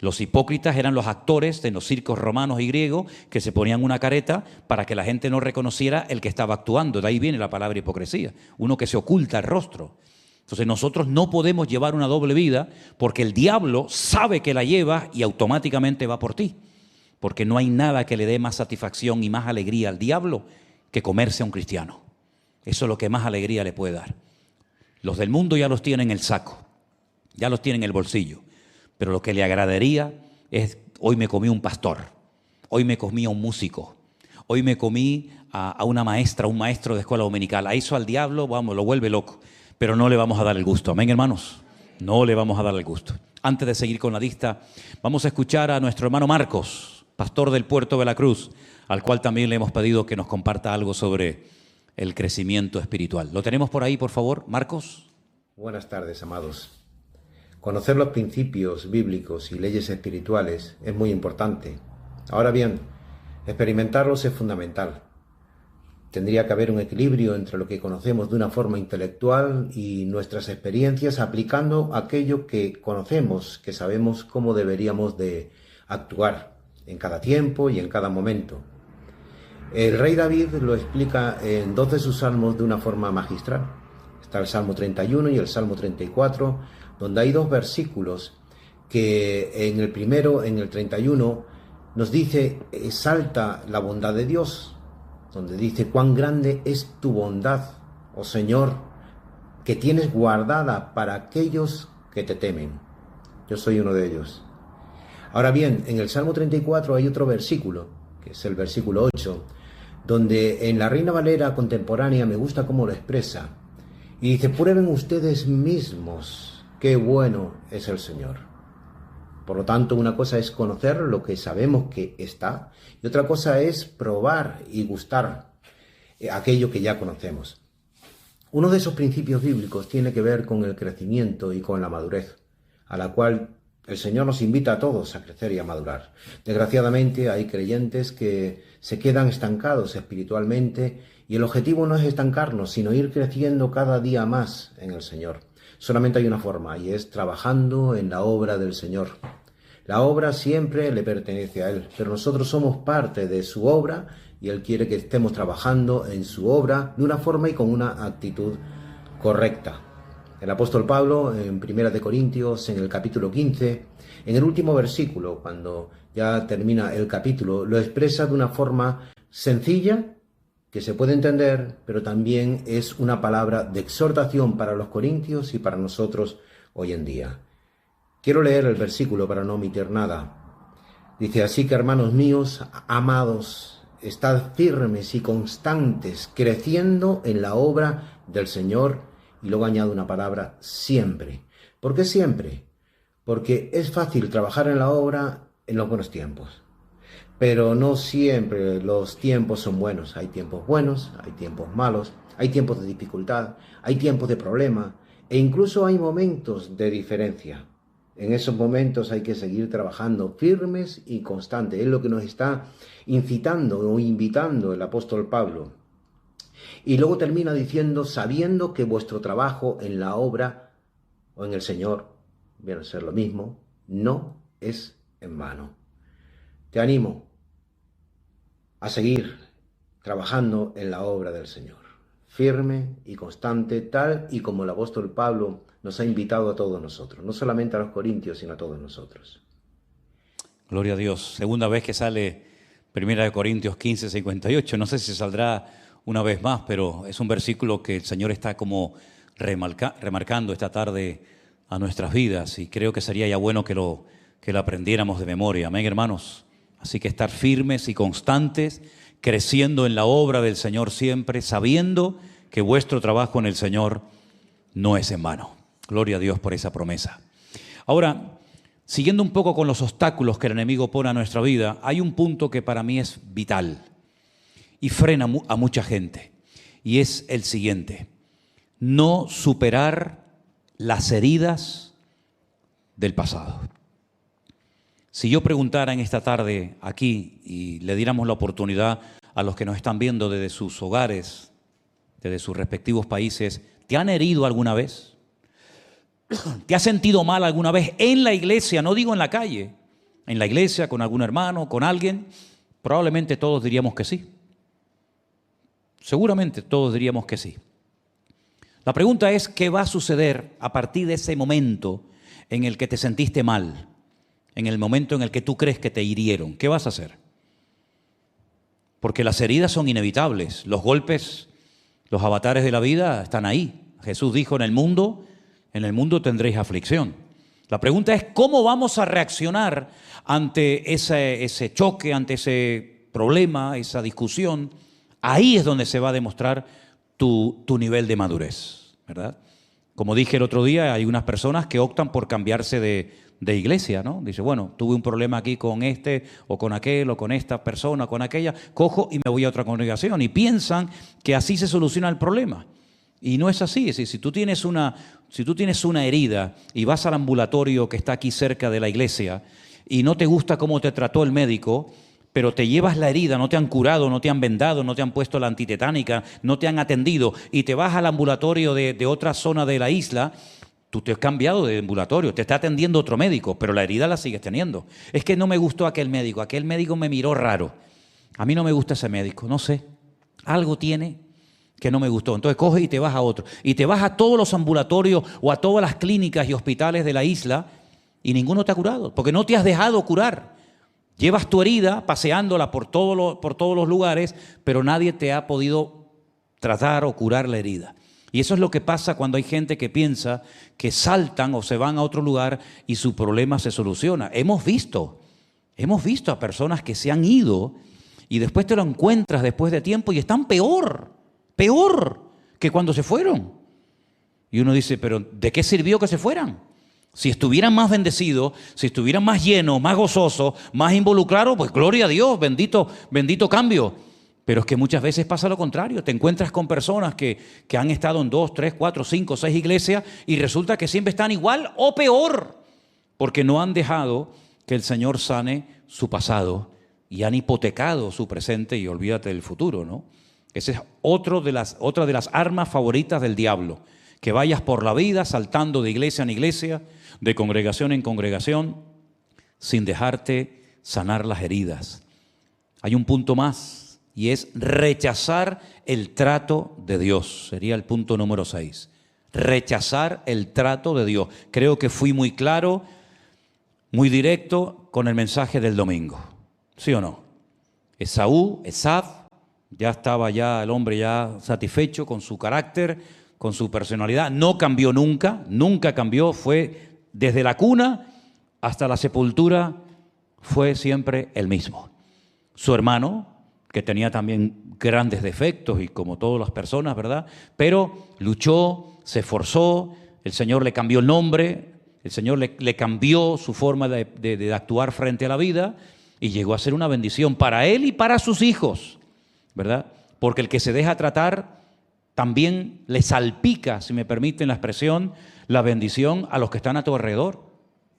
Los hipócritas eran los actores de los circos romanos y griegos que se ponían una careta para que la gente no reconociera el que estaba actuando. De ahí viene la palabra hipocresía. Uno que se oculta el rostro. Entonces nosotros no podemos llevar una doble vida porque el diablo sabe que la llevas y automáticamente va por ti. Porque no hay nada que le dé más satisfacción y más alegría al diablo que comerse a un cristiano. Eso es lo que más alegría le puede dar. Los del mundo ya los tienen en el saco, ya los tienen en el bolsillo, pero lo que le agradaría es, hoy me comí un pastor, hoy me comí a un músico, hoy me comí a una maestra, un maestro de escuela dominical. A eso al diablo, vamos, lo vuelve loco, pero no le vamos a dar el gusto. Amén, hermanos, no le vamos a dar el gusto. Antes de seguir con la lista, vamos a escuchar a nuestro hermano Marcos, pastor del Puerto de la Cruz, al cual también le hemos pedido que nos comparta algo sobre el crecimiento espiritual. ¿Lo tenemos por ahí, por favor, Marcos? Buenas tardes, amados. Conocer los principios bíblicos y leyes espirituales es muy importante. Ahora bien, experimentarlos es fundamental. Tendría que haber un equilibrio entre lo que conocemos de una forma intelectual y nuestras experiencias aplicando aquello que conocemos, que sabemos cómo deberíamos de actuar en cada tiempo y en cada momento. El rey David lo explica en 2 de sus salmos de una forma magistral. Está el Salmo 31 y el Salmo 34, donde hay 2 versículos que en el primero, en el 31, nos dice, exalta la bondad de Dios, donde dice, cuán grande es tu bondad, oh Señor, que tienes guardada para aquellos que te temen. Yo soy uno de ellos. Ahora bien, en el Salmo 34 hay otro versículo, que es el versículo 8, donde en la Reina Valera contemporánea me gusta cómo lo expresa. Y dice, prueben ustedes mismos qué bueno es el Señor. Por lo tanto, una cosa es conocer lo que sabemos que está, y otra cosa es probar y gustar aquello que ya conocemos. Uno de esos principios bíblicos tiene que ver con el crecimiento y con la madurez, a la cual el Señor nos invita a todos a crecer y a madurar. Desgraciadamente hay creyentes que se quedan estancados espiritualmente y el objetivo no es estancarnos, sino ir creciendo cada día más en el Señor. Solamente hay una forma y es trabajando en la obra del Señor. La obra siempre le pertenece a Él, pero nosotros somos parte de su obra y Él quiere que estemos trabajando en su obra de una forma y con una actitud correcta. El apóstol Pablo en 1 Corintios, en el capítulo 15, en el último versículo, cuando ya termina el capítulo, lo expresa de una forma sencilla, que se puede entender, pero también es una palabra de exhortación para los corintios y para nosotros hoy en día. Quiero leer el versículo para no omitir nada. Dice: así que, hermanos míos, amados, estad firmes y constantes, creciendo en la obra del Señor. Y luego añado una palabra: siempre. ¿Por qué siempre? Porque es fácil trabajar en la obra en los buenos tiempos. Pero no siempre los tiempos son buenos. Hay tiempos buenos, hay tiempos malos, hay tiempos de dificultad, hay tiempos de problema e incluso hay momentos de diferencia. En esos momentos hay que seguir trabajando firmes y constantes. Es lo que nos está incitando o invitando el apóstol Pablo. Y luego termina diciendo: sabiendo que vuestro trabajo en la obra o en el Señor, viene a ser lo mismo, no es en vano. Te animo a seguir trabajando en la obra del Señor, firme y constante, tal y como el apóstol Pablo nos ha invitado a todos nosotros, no solamente a los corintios, sino a todos nosotros. Gloria a Dios. Segunda vez que sale 1 Corintios 15, 58. No sé si saldrá una vez más, pero es un versículo que el Señor está como remarcando esta tarde a nuestras vidas, y creo que sería ya bueno que lo aprendiéramos de memoria. Amén, hermanos. Así que estar firmes y constantes, creciendo en la obra del Señor siempre, sabiendo que vuestro trabajo en el Señor no es en vano. Gloria a Dios por esa promesa. Ahora, siguiendo un poco con los obstáculos que el enemigo pone a nuestra vida, hay un punto que para mí es vital y frena a mucha gente, y es el siguiente: no superar las heridas del pasado. Si yo preguntara en esta tarde aquí y le diéramos la oportunidad a los que nos están viendo desde sus hogares, desde sus respectivos países: ¿te han herido alguna vez? ¿Te has sentido mal alguna vez en la iglesia? No digo en la calle, en la iglesia, con algún hermano, con alguien. Probablemente todos diríamos que sí. Seguramente todos diríamos que sí. La pregunta es: ¿qué va a suceder a partir de ese momento en el que te sentiste mal? En el momento en el que tú crees que te hirieron, ¿qué vas a hacer? Porque las heridas son inevitables, los golpes, los avatares de la vida están ahí. Jesús dijo: en el mundo tendréis aflicción. La pregunta es: ¿cómo vamos a reaccionar ante ese choque, ante ese problema, esa discusión? Ahí es donde se va a demostrar tu nivel de madurez, ¿verdad? Como dije el otro día, hay unas personas que optan por cambiarse de iglesia, ¿no? Dice: bueno, tuve un problema aquí con este o con aquel o con esta persona o con aquella, cojo y me voy a otra congregación, y piensan que así se soluciona el problema. Y no es así. Es decir, si tú tienes una herida y vas al ambulatorio que está aquí cerca de la iglesia y no te gusta cómo te trató el médico, pero te llevas la herida, no te han curado, no te han vendado, no te han puesto la antitetánica, no te han atendido, y te vas al ambulatorio de otra zona de la isla, tú te has cambiado de ambulatorio, te está atendiendo otro médico, pero la herida la sigues teniendo. Es que no me gustó aquel médico me miró raro. A mí no me gusta ese médico, no sé, algo tiene que no me gustó. Entonces coges y te vas a otro. Y te vas a todos los ambulatorios o a todas las clínicas y hospitales de la isla y ninguno te ha curado, porque no te has dejado curar. Llevas tu herida paseándola por todos los lugares, pero nadie te ha podido tratar o curar la herida. Y eso es lo que pasa cuando hay gente que piensa que saltan o se van a otro lugar y su problema se soluciona. Hemos visto a personas que se han ido y después te lo encuentras después de tiempo y están peor que cuando se fueron. Y uno dice: ¿pero de qué sirvió que se fueran? Si estuvieran más bendecidos, si estuvieran más llenos, más gozosos, más involucrados, pues gloria a Dios, bendito cambio. Pero es que muchas veces pasa lo contrario. Te encuentras con personas que han estado en 2, 3, 4, 5, 6 iglesias y resulta que siempre están igual o peor, porque no han dejado que el Señor sane su pasado y han hipotecado su presente, y olvídate del futuro, ¿no? Esa es otra de las armas favoritas del diablo. Que vayas por la vida saltando de iglesia en iglesia, de congregación en congregación, sin dejarte sanar las heridas. Hay un punto más, y es rechazar el trato de Dios. Sería el punto número 6. rechazar el trato de Dios. Creo que fui muy claro, muy directo con el mensaje del domingo. ¿Sí o no? Esaf, ya estaba el hombre ya satisfecho con su carácter, con su personalidad. No cambió nunca cambió. Fue desde la cuna hasta la sepultura, fue siempre el mismo. Su hermano, que tenía también grandes defectos y como todas las personas, ¿verdad? Pero luchó, se esforzó, el Señor le cambió el nombre, el Señor le cambió su forma de actuar frente a la vida y llegó a ser una bendición para él y para sus hijos, ¿verdad? Porque el que se deja tratar también le salpica, si me permiten la expresión, la bendición a los que están a tu alrededor.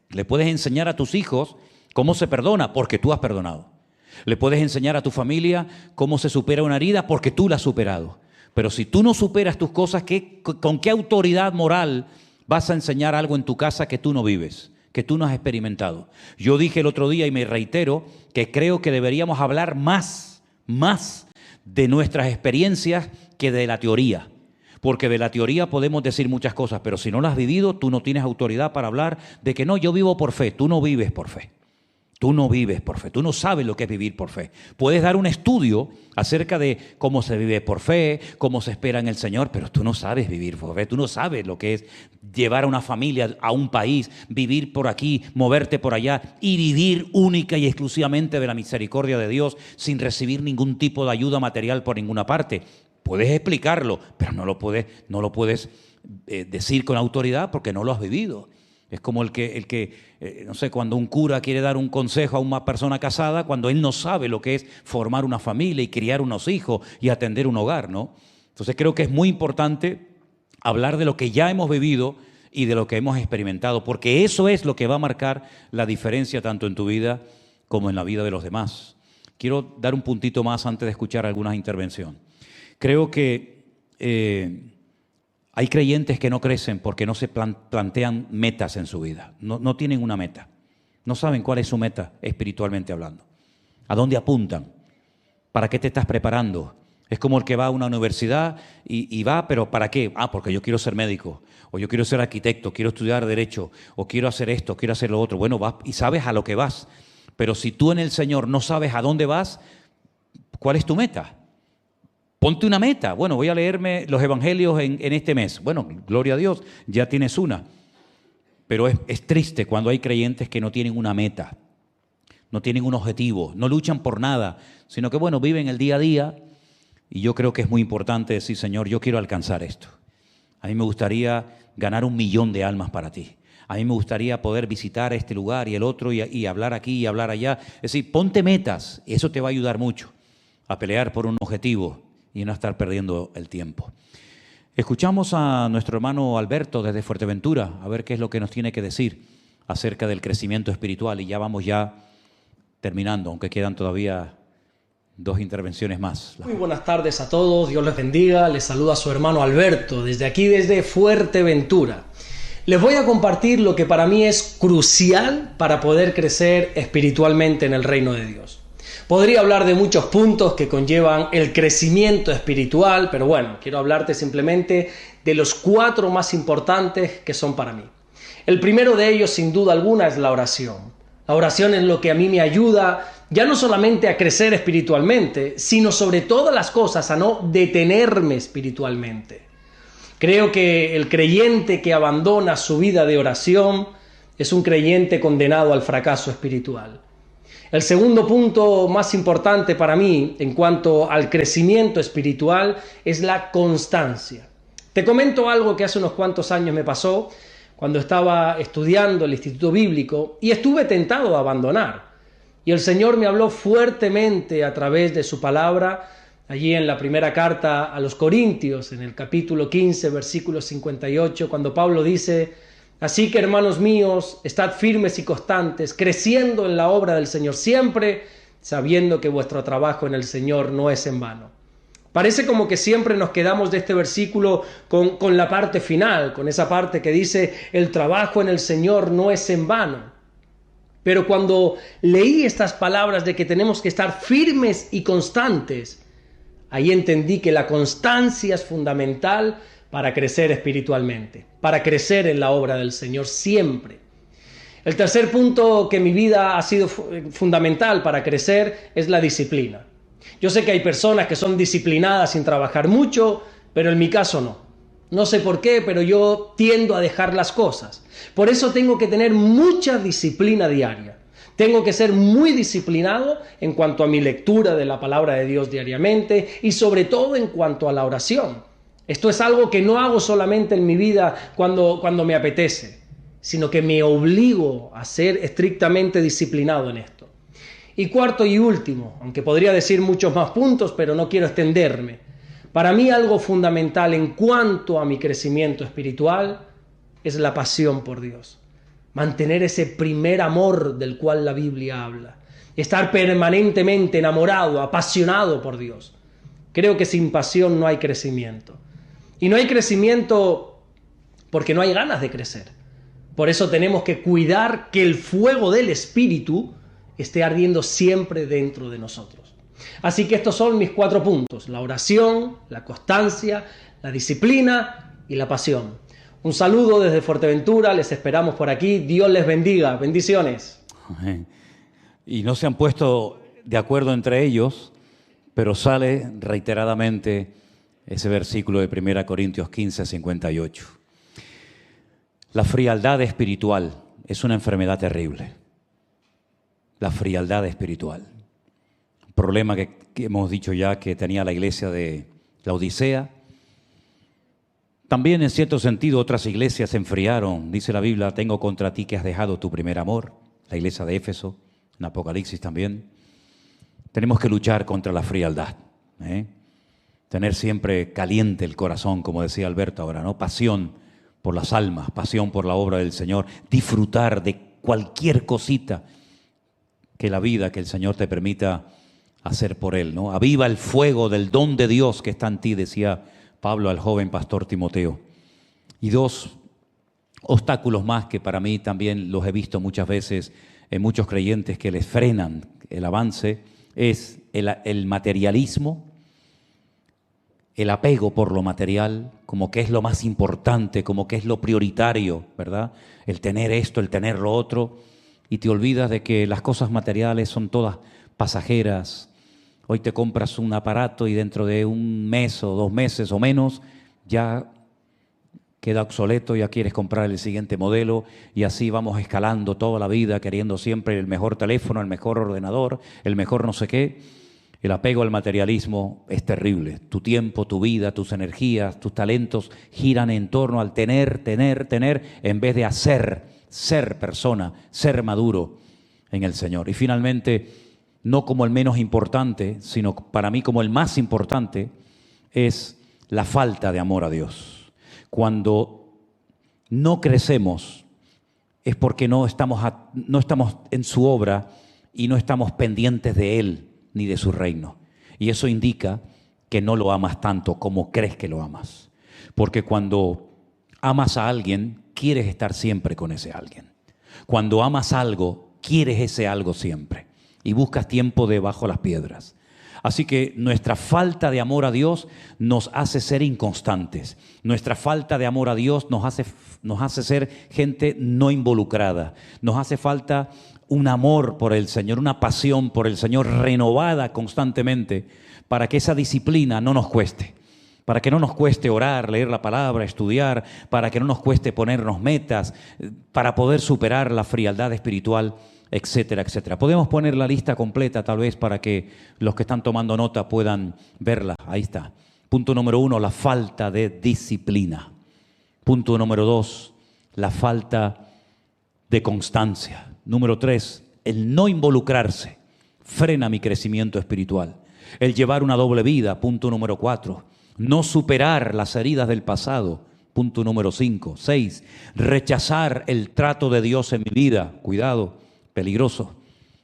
Le puedes enseñar a tus hijos cómo se perdona porque tú has perdonado. Le puedes enseñar a tu familia cómo se supera una herida porque tú la has superado. Pero si tú no superas tus cosas, ¿con qué autoridad moral vas a enseñar algo en tu casa que tú no vives, que tú no has experimentado? Yo dije el otro día y me reitero que creo que deberíamos hablar más de nuestras experiencias que de la teoría. Porque de la teoría podemos decir muchas cosas, pero si no las has vivido, tú no tienes autoridad para hablar de que no, yo vivo por fe. Tú no vives por fe. Tú no vives por fe, tú no sabes lo que es vivir por fe. Puedes dar un estudio acerca de cómo se vive por fe, cómo se espera en el Señor, pero tú no sabes vivir por fe, tú no sabes lo que es llevar a una familia a un país, vivir por aquí, moverte por allá y vivir única y exclusivamente de la misericordia de Dios sin recibir ningún tipo de ayuda material por ninguna parte. Puedes explicarlo, pero no lo puedes decir con autoridad porque no lo has vivido. Es como el que no sé, cuando un cura quiere dar un consejo a una persona casada, cuando él no sabe lo que es formar una familia y criar unos hijos y atender un hogar, ¿no? Entonces creo que es muy importante hablar de lo que ya hemos vivido y de lo que hemos experimentado, porque eso es lo que va a marcar la diferencia tanto en tu vida como en la vida de los demás. Quiero dar un puntito más antes de escuchar algunas intervenciones. Creo que hay creyentes que no crecen porque no se plantean metas en su vida. No tienen una meta. No saben cuál es su meta espiritualmente hablando. ¿A dónde apuntan? ¿Para qué te estás preparando? Es como el que va a una universidad y va, pero ¿para qué? Porque yo quiero ser médico, o yo quiero ser arquitecto, quiero estudiar derecho, o quiero hacer esto, quiero hacer lo otro. Bueno, vas y sabes a lo que vas. Pero si tú en el Señor no sabes a dónde vas, ¿cuál es tu meta? Ponte una meta. Bueno, voy a leerme los evangelios en este mes. Bueno, gloria a Dios, ya tienes una. Pero es triste cuando hay creyentes que no tienen una meta, no tienen un objetivo, no luchan por nada, sino que, bueno, viven el día a día. Y yo creo que es muy importante decir, Señor, yo quiero alcanzar esto. A mí me gustaría ganar 1 millón de almas para ti. A mí me gustaría poder visitar este lugar y el otro y hablar aquí y hablar allá. Es decir, ponte metas, y eso te va a ayudar mucho a pelear por un objetivo y no estar perdiendo el tiempo. Escuchamos a nuestro hermano Alberto desde Fuerteventura, a ver qué es lo que nos tiene que decir acerca del crecimiento espiritual. Y ya vamos terminando, aunque quedan todavía 2 intervenciones más. Muy buenas tardes a todos, Dios les bendiga. Les saluda su hermano Alberto, desde aquí, desde Fuerteventura. Les voy a compartir lo que para mí es crucial para poder crecer espiritualmente en el reino de Dios. Podría hablar de muchos puntos que conllevan el crecimiento espiritual, pero bueno, quiero hablarte simplemente de los 4 más importantes que son para mí. El primero de ellos, sin duda alguna, es la oración. La oración es lo que a mí me ayuda ya no solamente a crecer espiritualmente, sino sobre todas las cosas a no detenerme espiritualmente. Creo que el creyente que abandona su vida de oración es un creyente condenado al fracaso espiritual. El segundo punto más importante para mí en cuanto al crecimiento espiritual es la constancia. Te comento algo que hace unos cuantos años me pasó cuando estaba estudiando el Instituto Bíblico y estuve tentado a abandonar. Y el Señor me habló fuertemente a través de su palabra, allí en la primera carta a los Corintios, en el capítulo 15, versículo 58, cuando Pablo dice: así que, hermanos míos, estad firmes y constantes, creciendo en la obra del Señor siempre, sabiendo que vuestro trabajo en el Señor no es en vano. Parece como que siempre nos quedamos de este versículo con la parte final, con esa parte que dice: el trabajo en el Señor no es en vano. Pero cuando leí estas palabras de que tenemos que estar firmes y constantes, ahí entendí que la constancia es fundamental para crecer espiritualmente, para crecer en la obra del Señor siempre. El tercer punto que en mi vida ha sido fundamental para crecer es la disciplina. Yo sé que hay personas que son disciplinadas sin trabajar mucho, pero en mi caso no. No sé por qué, pero yo tiendo a dejar las cosas. Por eso tengo que tener mucha disciplina diaria. Tengo que ser muy disciplinado en cuanto a mi lectura de la palabra de Dios diariamente y sobre todo en cuanto a la oración. Esto es algo que no hago solamente en mi vida cuando me apetece, sino que me obligo a ser estrictamente disciplinado en esto. Y cuarto y último, aunque podría decir muchos más puntos, pero no quiero extenderme, para mí algo fundamental en cuanto a mi crecimiento espiritual es la pasión por Dios. Mantener ese primer amor del cual la Biblia habla. Estar permanentemente enamorado, apasionado por Dios. Creo que sin pasión no hay crecimiento. Y no hay crecimiento porque no hay ganas de crecer. Por eso tenemos que cuidar que el fuego del Espíritu esté ardiendo siempre dentro de nosotros. Así que estos son mis 4 puntos: la oración, la constancia, la disciplina y la pasión. Un saludo desde Fuerteventura, les esperamos por aquí. Dios les bendiga. Bendiciones. Y no se han puesto de acuerdo entre ellos, pero sale reiteradamente ese versículo de 1 Corintios 15, 58. La frialdad espiritual es una enfermedad terrible. La frialdad espiritual. Un problema que hemos dicho ya que tenía la iglesia de la Odisea. También en cierto sentido otras iglesias se enfriaron. Dice la Biblia: tengo contra ti que has dejado tu primer amor. La iglesia de Éfeso, en Apocalipsis también. Tenemos que luchar contra la frialdad. Tener siempre caliente el corazón, como decía Alberto ahora, ¿no? Pasión por las almas, pasión por la obra del Señor. Disfrutar de cualquier cosita que la vida, que el Señor te permita hacer por Él, ¿no? Aviva el fuego del don de Dios que está en ti, decía Pablo al joven pastor Timoteo. Y 2 obstáculos más que para mí también los he visto muchas veces en muchos creyentes que les frenan el avance es el materialismo, el apego por lo material, como que es lo más importante, como que es lo prioritario, ¿verdad? El tener esto, el tener lo otro, y te olvidas de que las cosas materiales son todas pasajeras. Hoy te compras un aparato y dentro de un mes o 2 meses o menos ya queda obsoleto, ya quieres comprar el siguiente modelo y así vamos escalando toda la vida queriendo siempre el mejor teléfono, el mejor ordenador, el mejor no sé qué. El apego al materialismo es terrible. Tu tiempo, tu vida, tus energías, tus talentos giran en torno al tener, en vez de hacer, ser persona, ser maduro en el Señor. Y finalmente, no como el menos importante, sino para mí como el más importante, es la falta de amor a Dios. Cuando no crecemos es porque no estamos en su obra y no estamos pendientes de Él ni de su reino. Y eso indica que no lo amas tanto como crees que lo amas. Porque cuando amas a alguien, quieres estar siempre con ese alguien. Cuando amas algo, quieres ese algo siempre. Y buscas tiempo debajo las piedras. Así que nuestra falta de amor a Dios nos hace ser inconstantes. Nuestra falta de amor a Dios nos hace ser gente no involucrada. Nos hace falta un amor por el Señor, una pasión por el Señor renovada constantemente para que esa disciplina no nos cueste. Para que no nos cueste orar, leer la palabra, estudiar, para que no nos cueste ponernos metas, para poder superar la frialdad espiritual, etcétera, etcétera. Podemos poner la lista completa tal vez para que los que están tomando nota puedan verla. Ahí está. Punto número 1, la falta de disciplina. Punto número 2, la falta de constancia. Número 3, el no involucrarse frena mi crecimiento espiritual. El llevar una doble vida. Punto número 4. No superar las heridas del pasado. Punto número 5. 6. Rechazar el trato de Dios en mi vida. Cuidado, peligroso.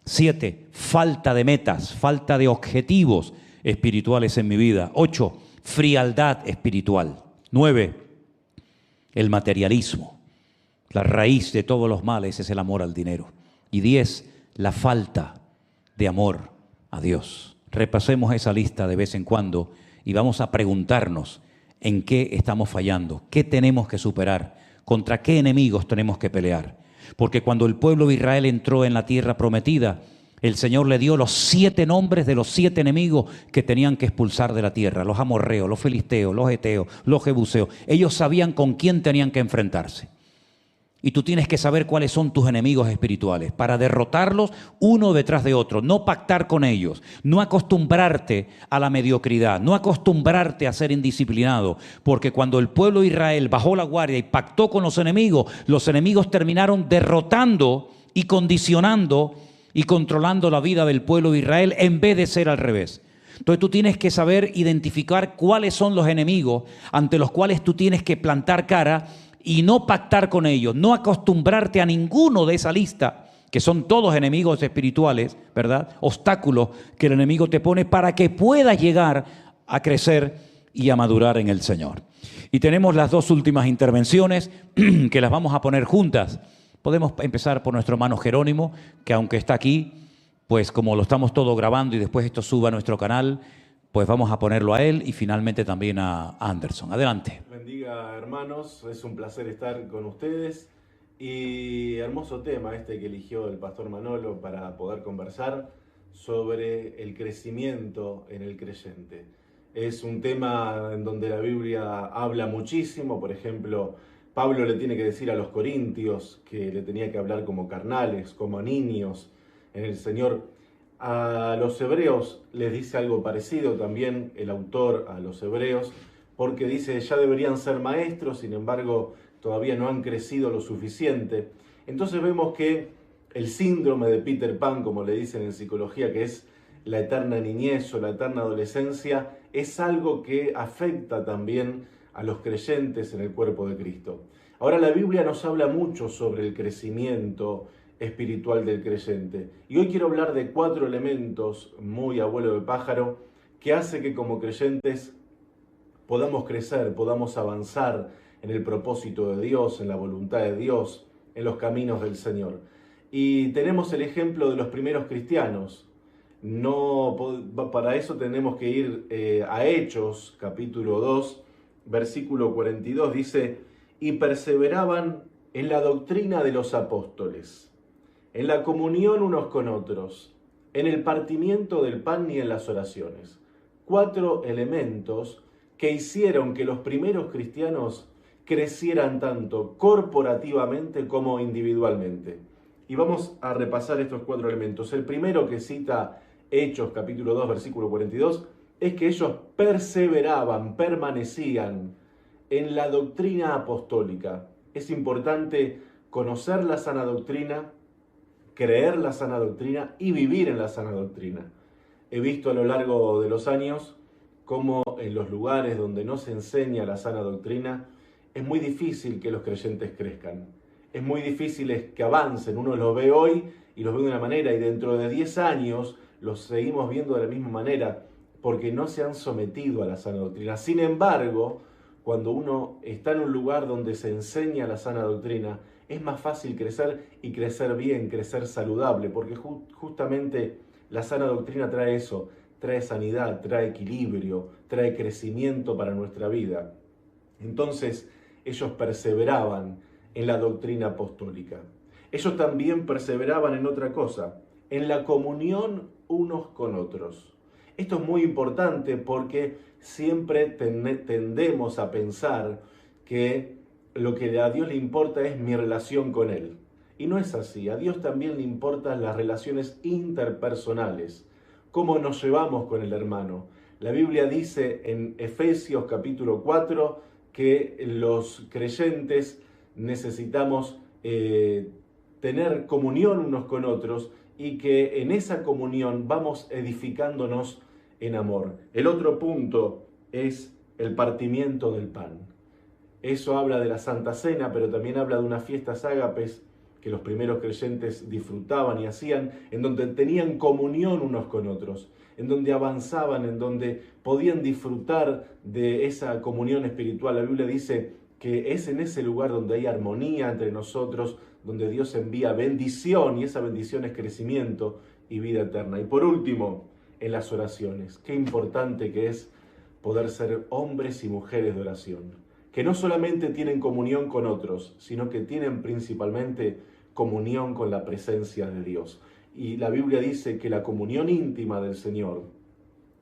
7. Falta de metas, falta de objetivos espirituales en mi vida. 8. Frialdad espiritual. 9. El materialismo. La raíz de todos los males es el amor al dinero. Y 10. La falta de amor a Dios. Repasemos esa lista de vez en cuando y vamos a preguntarnos en qué estamos fallando, qué tenemos que superar, contra qué enemigos tenemos que pelear. Porque cuando el pueblo de Israel entró en la tierra prometida, el Señor le dio los 7 nombres de los 7 enemigos que tenían que expulsar de la tierra: los amorreos, los filisteos, los heteos, los jebuseos. Ellos sabían con quién tenían que enfrentarse. Y tú tienes que saber cuáles son tus enemigos espirituales para derrotarlos uno detrás de otro, no pactar con ellos, no acostumbrarte a la mediocridad, no acostumbrarte a ser indisciplinado, porque cuando el pueblo de Israel bajó la guardia y pactó con los enemigos terminaron derrotando y condicionando y controlando la vida del pueblo de Israel en vez de ser al revés. Entonces tú tienes que saber identificar cuáles son los enemigos ante los cuales tú tienes que plantar cara y no pactar con ellos, no acostumbrarte a ninguno de esa lista, que son todos enemigos espirituales, ¿verdad? Obstáculos que el enemigo te pone para que puedas llegar a crecer y a madurar en el Señor. Y tenemos las 2 últimas intervenciones que las vamos a poner juntas. Podemos empezar por nuestro hermano Jerónimo, que aunque está aquí, pues como lo estamos todo grabando y después esto suba a nuestro canal, pues vamos a ponerlo a él y finalmente también a Anderson. Adelante. Bendiga, hermanos, es un placer estar con ustedes y hermoso tema este que eligió el pastor Manolo para poder conversar sobre el crecimiento en el creyente. Es un tema en donde la Biblia habla muchísimo. Por ejemplo, Pablo le tiene que decir a los corintios que le tenía que hablar como carnales, como niños en el Señor. A los hebreos les dice algo parecido también el autor a los hebreos, porque dice: ya deberían ser maestros, sin embargo todavía no han crecido lo suficiente. Entonces vemos que el síndrome de Peter Pan, como le dicen en psicología, que es la eterna niñez o la eterna adolescencia, es algo que afecta también a los creyentes en el cuerpo de Cristo. Ahora, la Biblia nos habla mucho sobre el crecimiento espiritual del creyente. Y hoy quiero hablar de 4 elementos muy abuelo de pájaro que hace que como creyentes podamos crecer, podamos avanzar en el propósito de Dios, en la voluntad de Dios, en los caminos del Señor. Y tenemos el ejemplo de los primeros cristianos. Para eso tenemos que ir a Hechos, capítulo 2, versículo 42, dice: y perseveraban en la doctrina de los apóstoles, en la comunión unos con otros, en el partimiento del pan y en las oraciones. 4 elementos que hicieron que los primeros cristianos crecieran tanto corporativamente como individualmente. Y vamos a repasar estos 4 elementos. El primero que cita Hechos capítulo 2 versículo 42 es que ellos perseveraban, permanecían en la doctrina apostólica. Es importante conocer la sana doctrina, creer la sana doctrina y vivir en la sana doctrina. He visto a lo largo de los años cómo en los lugares donde no se enseña la sana doctrina es muy difícil que los creyentes crezcan. Es muy difícil que avancen. Uno los ve hoy y los ve de una manera y dentro de 10 años los seguimos viendo de la misma manera porque no se han sometido a la sana doctrina. Sin embargo, cuando uno está en un lugar donde se enseña la sana doctrina, es más fácil crecer y crecer bien, crecer saludable, porque justamente la sana doctrina trae eso, trae sanidad, trae equilibrio, trae crecimiento para nuestra vida. Entonces, ellos perseveraban en la doctrina apostólica. Ellos también perseveraban en otra cosa, en la comunión unos con otros. Esto es muy importante porque siempre tendemos a pensar que lo que a Dios le importa es mi relación con Él. Y no es así. A Dios también le importan las relaciones interpersonales, cómo nos llevamos con el hermano. La Biblia dice en Efesios capítulo 4 que los creyentes necesitamos tener comunión unos con otros y que en esa comunión vamos edificándonos en amor. El otro punto es el partimiento del pan. Eso habla de la Santa Cena, pero también habla de unas fiestas ágapes que los primeros creyentes disfrutaban y hacían, en donde tenían comunión unos con otros, en donde avanzaban, en donde podían disfrutar de esa comunión espiritual. La Biblia dice que es en ese lugar donde hay armonía entre nosotros, donde Dios envía bendición, y esa bendición es crecimiento y vida eterna. Y por último, en las oraciones. Qué importante que es poder ser hombres y mujeres de oración, que no solamente tienen comunión con otros, sino que tienen principalmente comunión con la presencia de Dios. Y la Biblia dice que la comunión íntima del Señor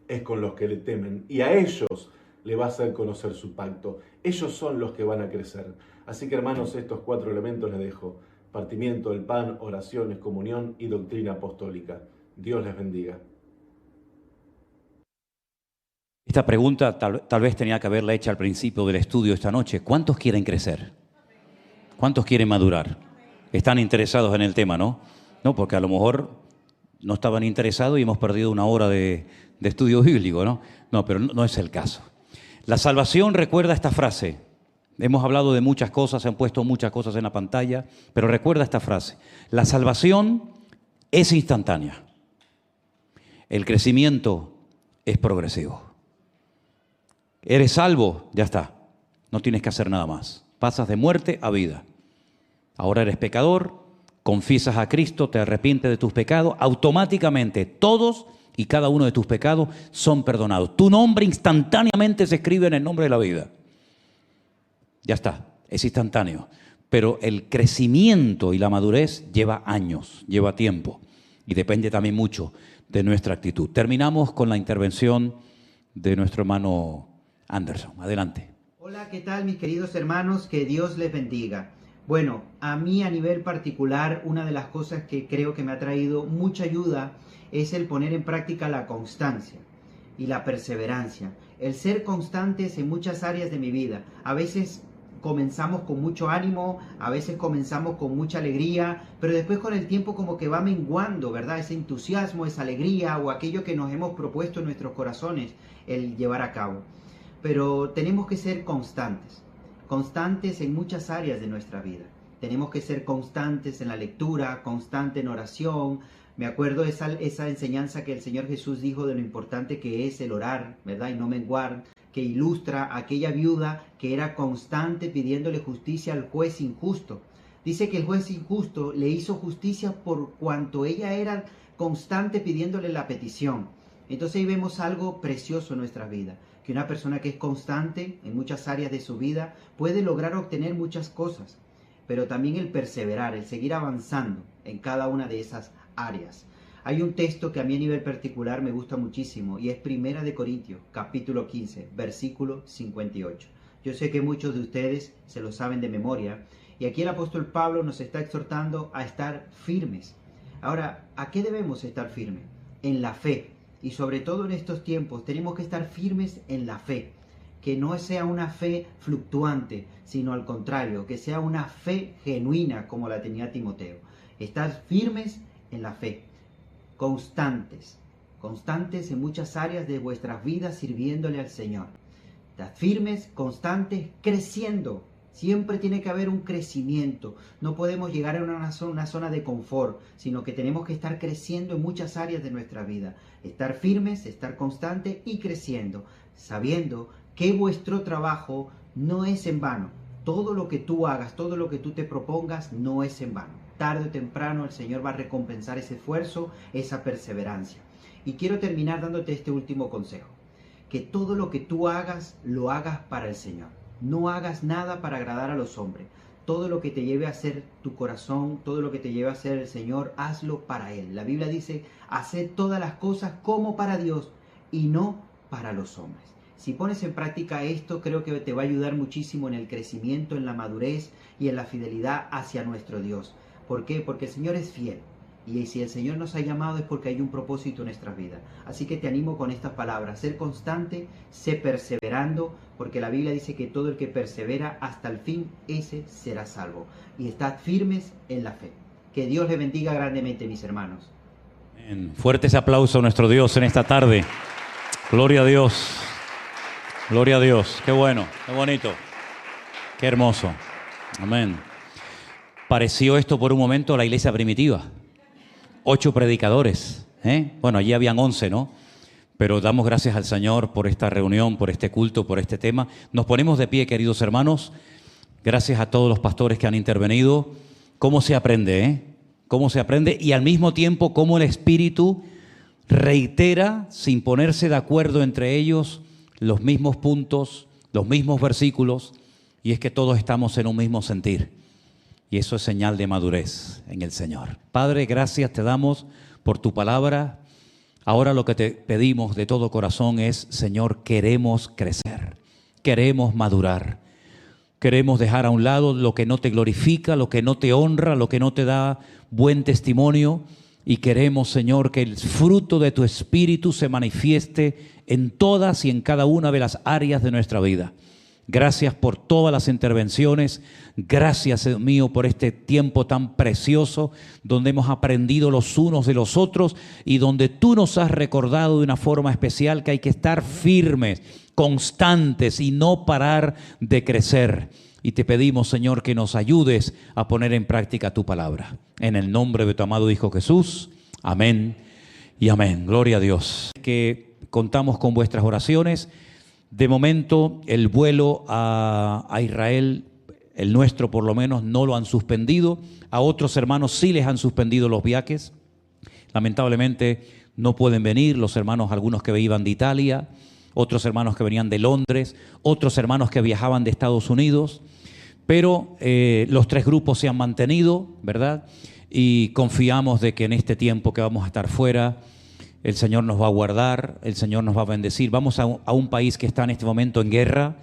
es con los que le temen, y a ellos le va a hacer conocer su pacto. Ellos son los que van a crecer. Así que, hermanos, estos 4 elementos les dejo: partimiento del pan, oraciones, comunión y doctrina apostólica. Dios les bendiga. Esta pregunta tal vez tenía que haberla hecha al principio del estudio esta noche. ¿Cuántos quieren crecer? ¿Cuántos quieren madurar? Están interesados en el tema, ¿no? No, porque a lo mejor no estaban interesados y hemos perdido una hora de estudio bíblico, ¿no? No, pero no es el caso. La salvación, recuerda esta frase. Hemos hablado de muchas cosas, se han puesto muchas cosas en la pantalla, pero recuerda esta frase. La salvación es instantánea. El crecimiento es progresivo. Eres salvo, ya está. No tienes que hacer nada más. Pasas de muerte a vida. Ahora eres pecador, confiesas a Cristo, te arrepientes de tus pecados, automáticamente todos y cada uno de tus pecados son perdonados. Tu nombre instantáneamente se escribe en el nombre de la vida. Ya está, es instantáneo. Pero el crecimiento y la madurez lleva años, lleva tiempo y depende también mucho de nuestra actitud. Terminamos con la intervención de nuestro hermano Anderson. Adelante. Hola, ¿qué tal, mis queridos hermanos? Que Dios les bendiga. Bueno, a mí a nivel particular, una de las cosas que creo que me ha traído mucha ayuda es el poner en práctica la constancia y la perseverancia. El ser constantes en muchas áreas de mi vida. A veces comenzamos con mucho ánimo, a veces comenzamos con mucha alegría, pero después con el tiempo como que va menguando, ¿verdad? Ese entusiasmo, esa alegría o aquello que nos hemos propuesto en nuestros corazones, el llevar a cabo. Pero tenemos que ser constantes en muchas áreas de nuestra vida. Tenemos que ser constantes en la lectura, constante en oración. Me acuerdo esa enseñanza que el Señor Jesús dijo de lo importante que es el orar, ¿verdad? Y no menguar, que ilustra a aquella viuda que era constante pidiéndole justicia al juez injusto. Dice que el juez injusto le hizo justicia por cuanto ella era constante pidiéndole la petición. Entonces ahí vemos algo precioso en nuestra vida, que una persona que es constante en muchas áreas de su vida puede lograr obtener muchas cosas, pero también el perseverar, el seguir avanzando en cada una de esas áreas. Hay un texto que a mí a nivel particular me gusta muchísimo y es 1 de Corintios, capítulo 15, versículo 58. Yo sé que muchos de ustedes se lo saben de memoria y aquí el apóstol Pablo nos está exhortando a estar firmes. Ahora, ¿a qué debemos estar firmes? En la fe. Y sobre todo en estos tiempos tenemos que estar firmes en la fe. Que no sea una fe fluctuante, sino al contrario, que sea una fe genuina como la tenía Timoteo. Estar firmes en la fe. Constantes en muchas áreas de vuestras vidas sirviéndole al Señor. Estad firmes, constantes, creciendo. Siempre tiene que haber un crecimiento. No podemos llegar a una zona de confort, sino que tenemos que estar creciendo en muchas áreas de nuestra vida. Estar firmes, estar constantes y creciendo, sabiendo que vuestro trabajo no es en vano. Todo lo que tú hagas, todo lo que tú te propongas, no es en vano. Tarde o temprano el Señor va a recompensar ese esfuerzo, esa perseverancia. Y quiero terminar dándote este último consejo. Que todo lo que tú hagas, lo hagas para el Señor. No hagas nada para agradar a los hombres. Todo lo que te lleve a hacer tu corazón, todo lo que te lleve a hacer el Señor, hazlo para Él. La Biblia dice, haced todas las cosas como para Dios y no para los hombres. Si pones en práctica esto, creo que te va a ayudar muchísimo en el crecimiento, en la madurez y en la fidelidad hacia nuestro Dios. ¿Por qué? Porque el Señor es fiel. Y si el Señor nos ha llamado es porque hay un propósito en nuestra vida. Así que te animo con estas palabras. Ser constante, sé perseverando, porque la Biblia dice que todo el que persevera hasta el fin, ese será salvo. Y estad firmes en la fe. Que Dios le bendiga grandemente, mis hermanos. Fuertes aplausos a nuestro Dios en esta tarde. Gloria a Dios. Gloria a Dios. Qué bueno, qué bonito. Qué hermoso. Amén. Pareció esto por un momento la iglesia primitiva. 8 predicadores, Bueno, allí habían 11, ¿no? Pero damos gracias al Señor por esta reunión, por este culto, por este tema. Nos ponemos de pie, queridos hermanos. Gracias a todos los pastores que han intervenido. ¿Cómo se aprende, Cómo se aprende y al mismo tiempo cómo el Espíritu reitera, sin ponerse de acuerdo entre ellos, los mismos puntos, los mismos versículos, y es que todos estamos en un mismo sentir. Y eso es señal de madurez en el Señor. Padre, gracias te damos por tu palabra. Ahora lo que te pedimos de todo corazón es, Señor, queremos crecer, queremos madurar. Queremos dejar a un lado lo que no te glorifica, lo que no te honra, lo que no te da buen testimonio. Y queremos, Señor, que el fruto de tu Espíritu se manifieste en todas y en cada una de las áreas de nuestra vida. Gracias por todas las intervenciones. Gracias, Dios mío, por este tiempo tan precioso donde hemos aprendido los unos de los otros y donde tú nos has recordado de una forma especial que hay que estar firmes, constantes y no parar de crecer. Y te pedimos, Señor, que nos ayudes a poner en práctica tu palabra. En el nombre de tu amado Hijo Jesús. Amén y amén. Gloria a Dios. Que contamos con vuestras oraciones. De momento, el vuelo a Israel, el nuestro por lo menos, no lo han suspendido. A otros hermanos sí les han suspendido los viajes. Lamentablemente no pueden venir los hermanos, algunos que iban de Italia, otros hermanos que venían de Londres, otros hermanos que viajaban de Estados Unidos. Pero los tres grupos se han mantenido, ¿verdad? Y confiamos de que en este tiempo que vamos a estar fuera, el Señor nos va a guardar, el Señor nos va a bendecir. Vamos a un país que está en este momento en guerra,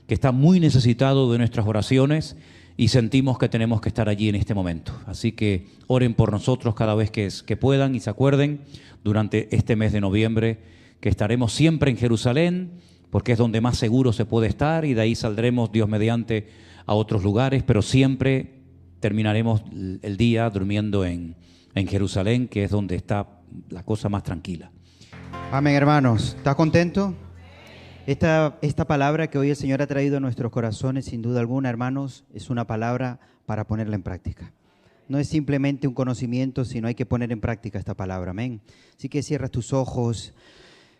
que está muy necesitado de nuestras oraciones y sentimos que tenemos que estar allí en este momento. Así que oren por nosotros cada vez que puedan y se acuerden durante este mes de noviembre que estaremos siempre en Jerusalén, porque es donde más seguro se puede estar y de ahí saldremos, Dios mediante, a otros lugares, pero siempre terminaremos el día durmiendo en Jerusalén, que es donde está la cosa más tranquila. Amén, hermanos. ¿Estás contento? Esta palabra que hoy el Señor ha traído a nuestros corazones, sin duda alguna, hermanos, es una palabra para ponerla en práctica. No es simplemente un conocimiento, sino hay que poner en práctica esta palabra. Amén. Así que cierras tus ojos.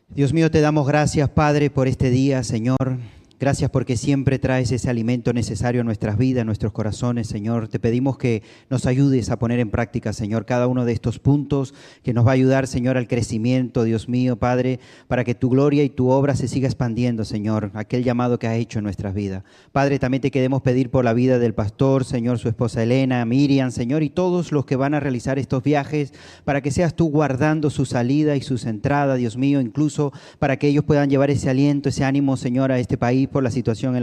Dios mío, te damos gracias, Padre, por este día, Señor. Gracias porque siempre traes ese alimento necesario a nuestras vidas, a nuestros corazones, Señor. Te pedimos que nos ayudes a poner en práctica, Señor, cada uno de estos puntos que nos va a ayudar, Señor, al crecimiento, Dios mío, Padre, para que tu gloria y tu obra se siga expandiendo, Señor, aquel llamado que has hecho en nuestras vidas. Padre, también te queremos pedir por la vida del pastor, Señor, su esposa Elena, Miriam, Señor, y todos los que van a realizar estos viajes, para que seas tú guardando su salida y sus entradas, Dios mío, incluso para que ellos puedan llevar ese aliento, ese ánimo, Señor, a este país por la situación en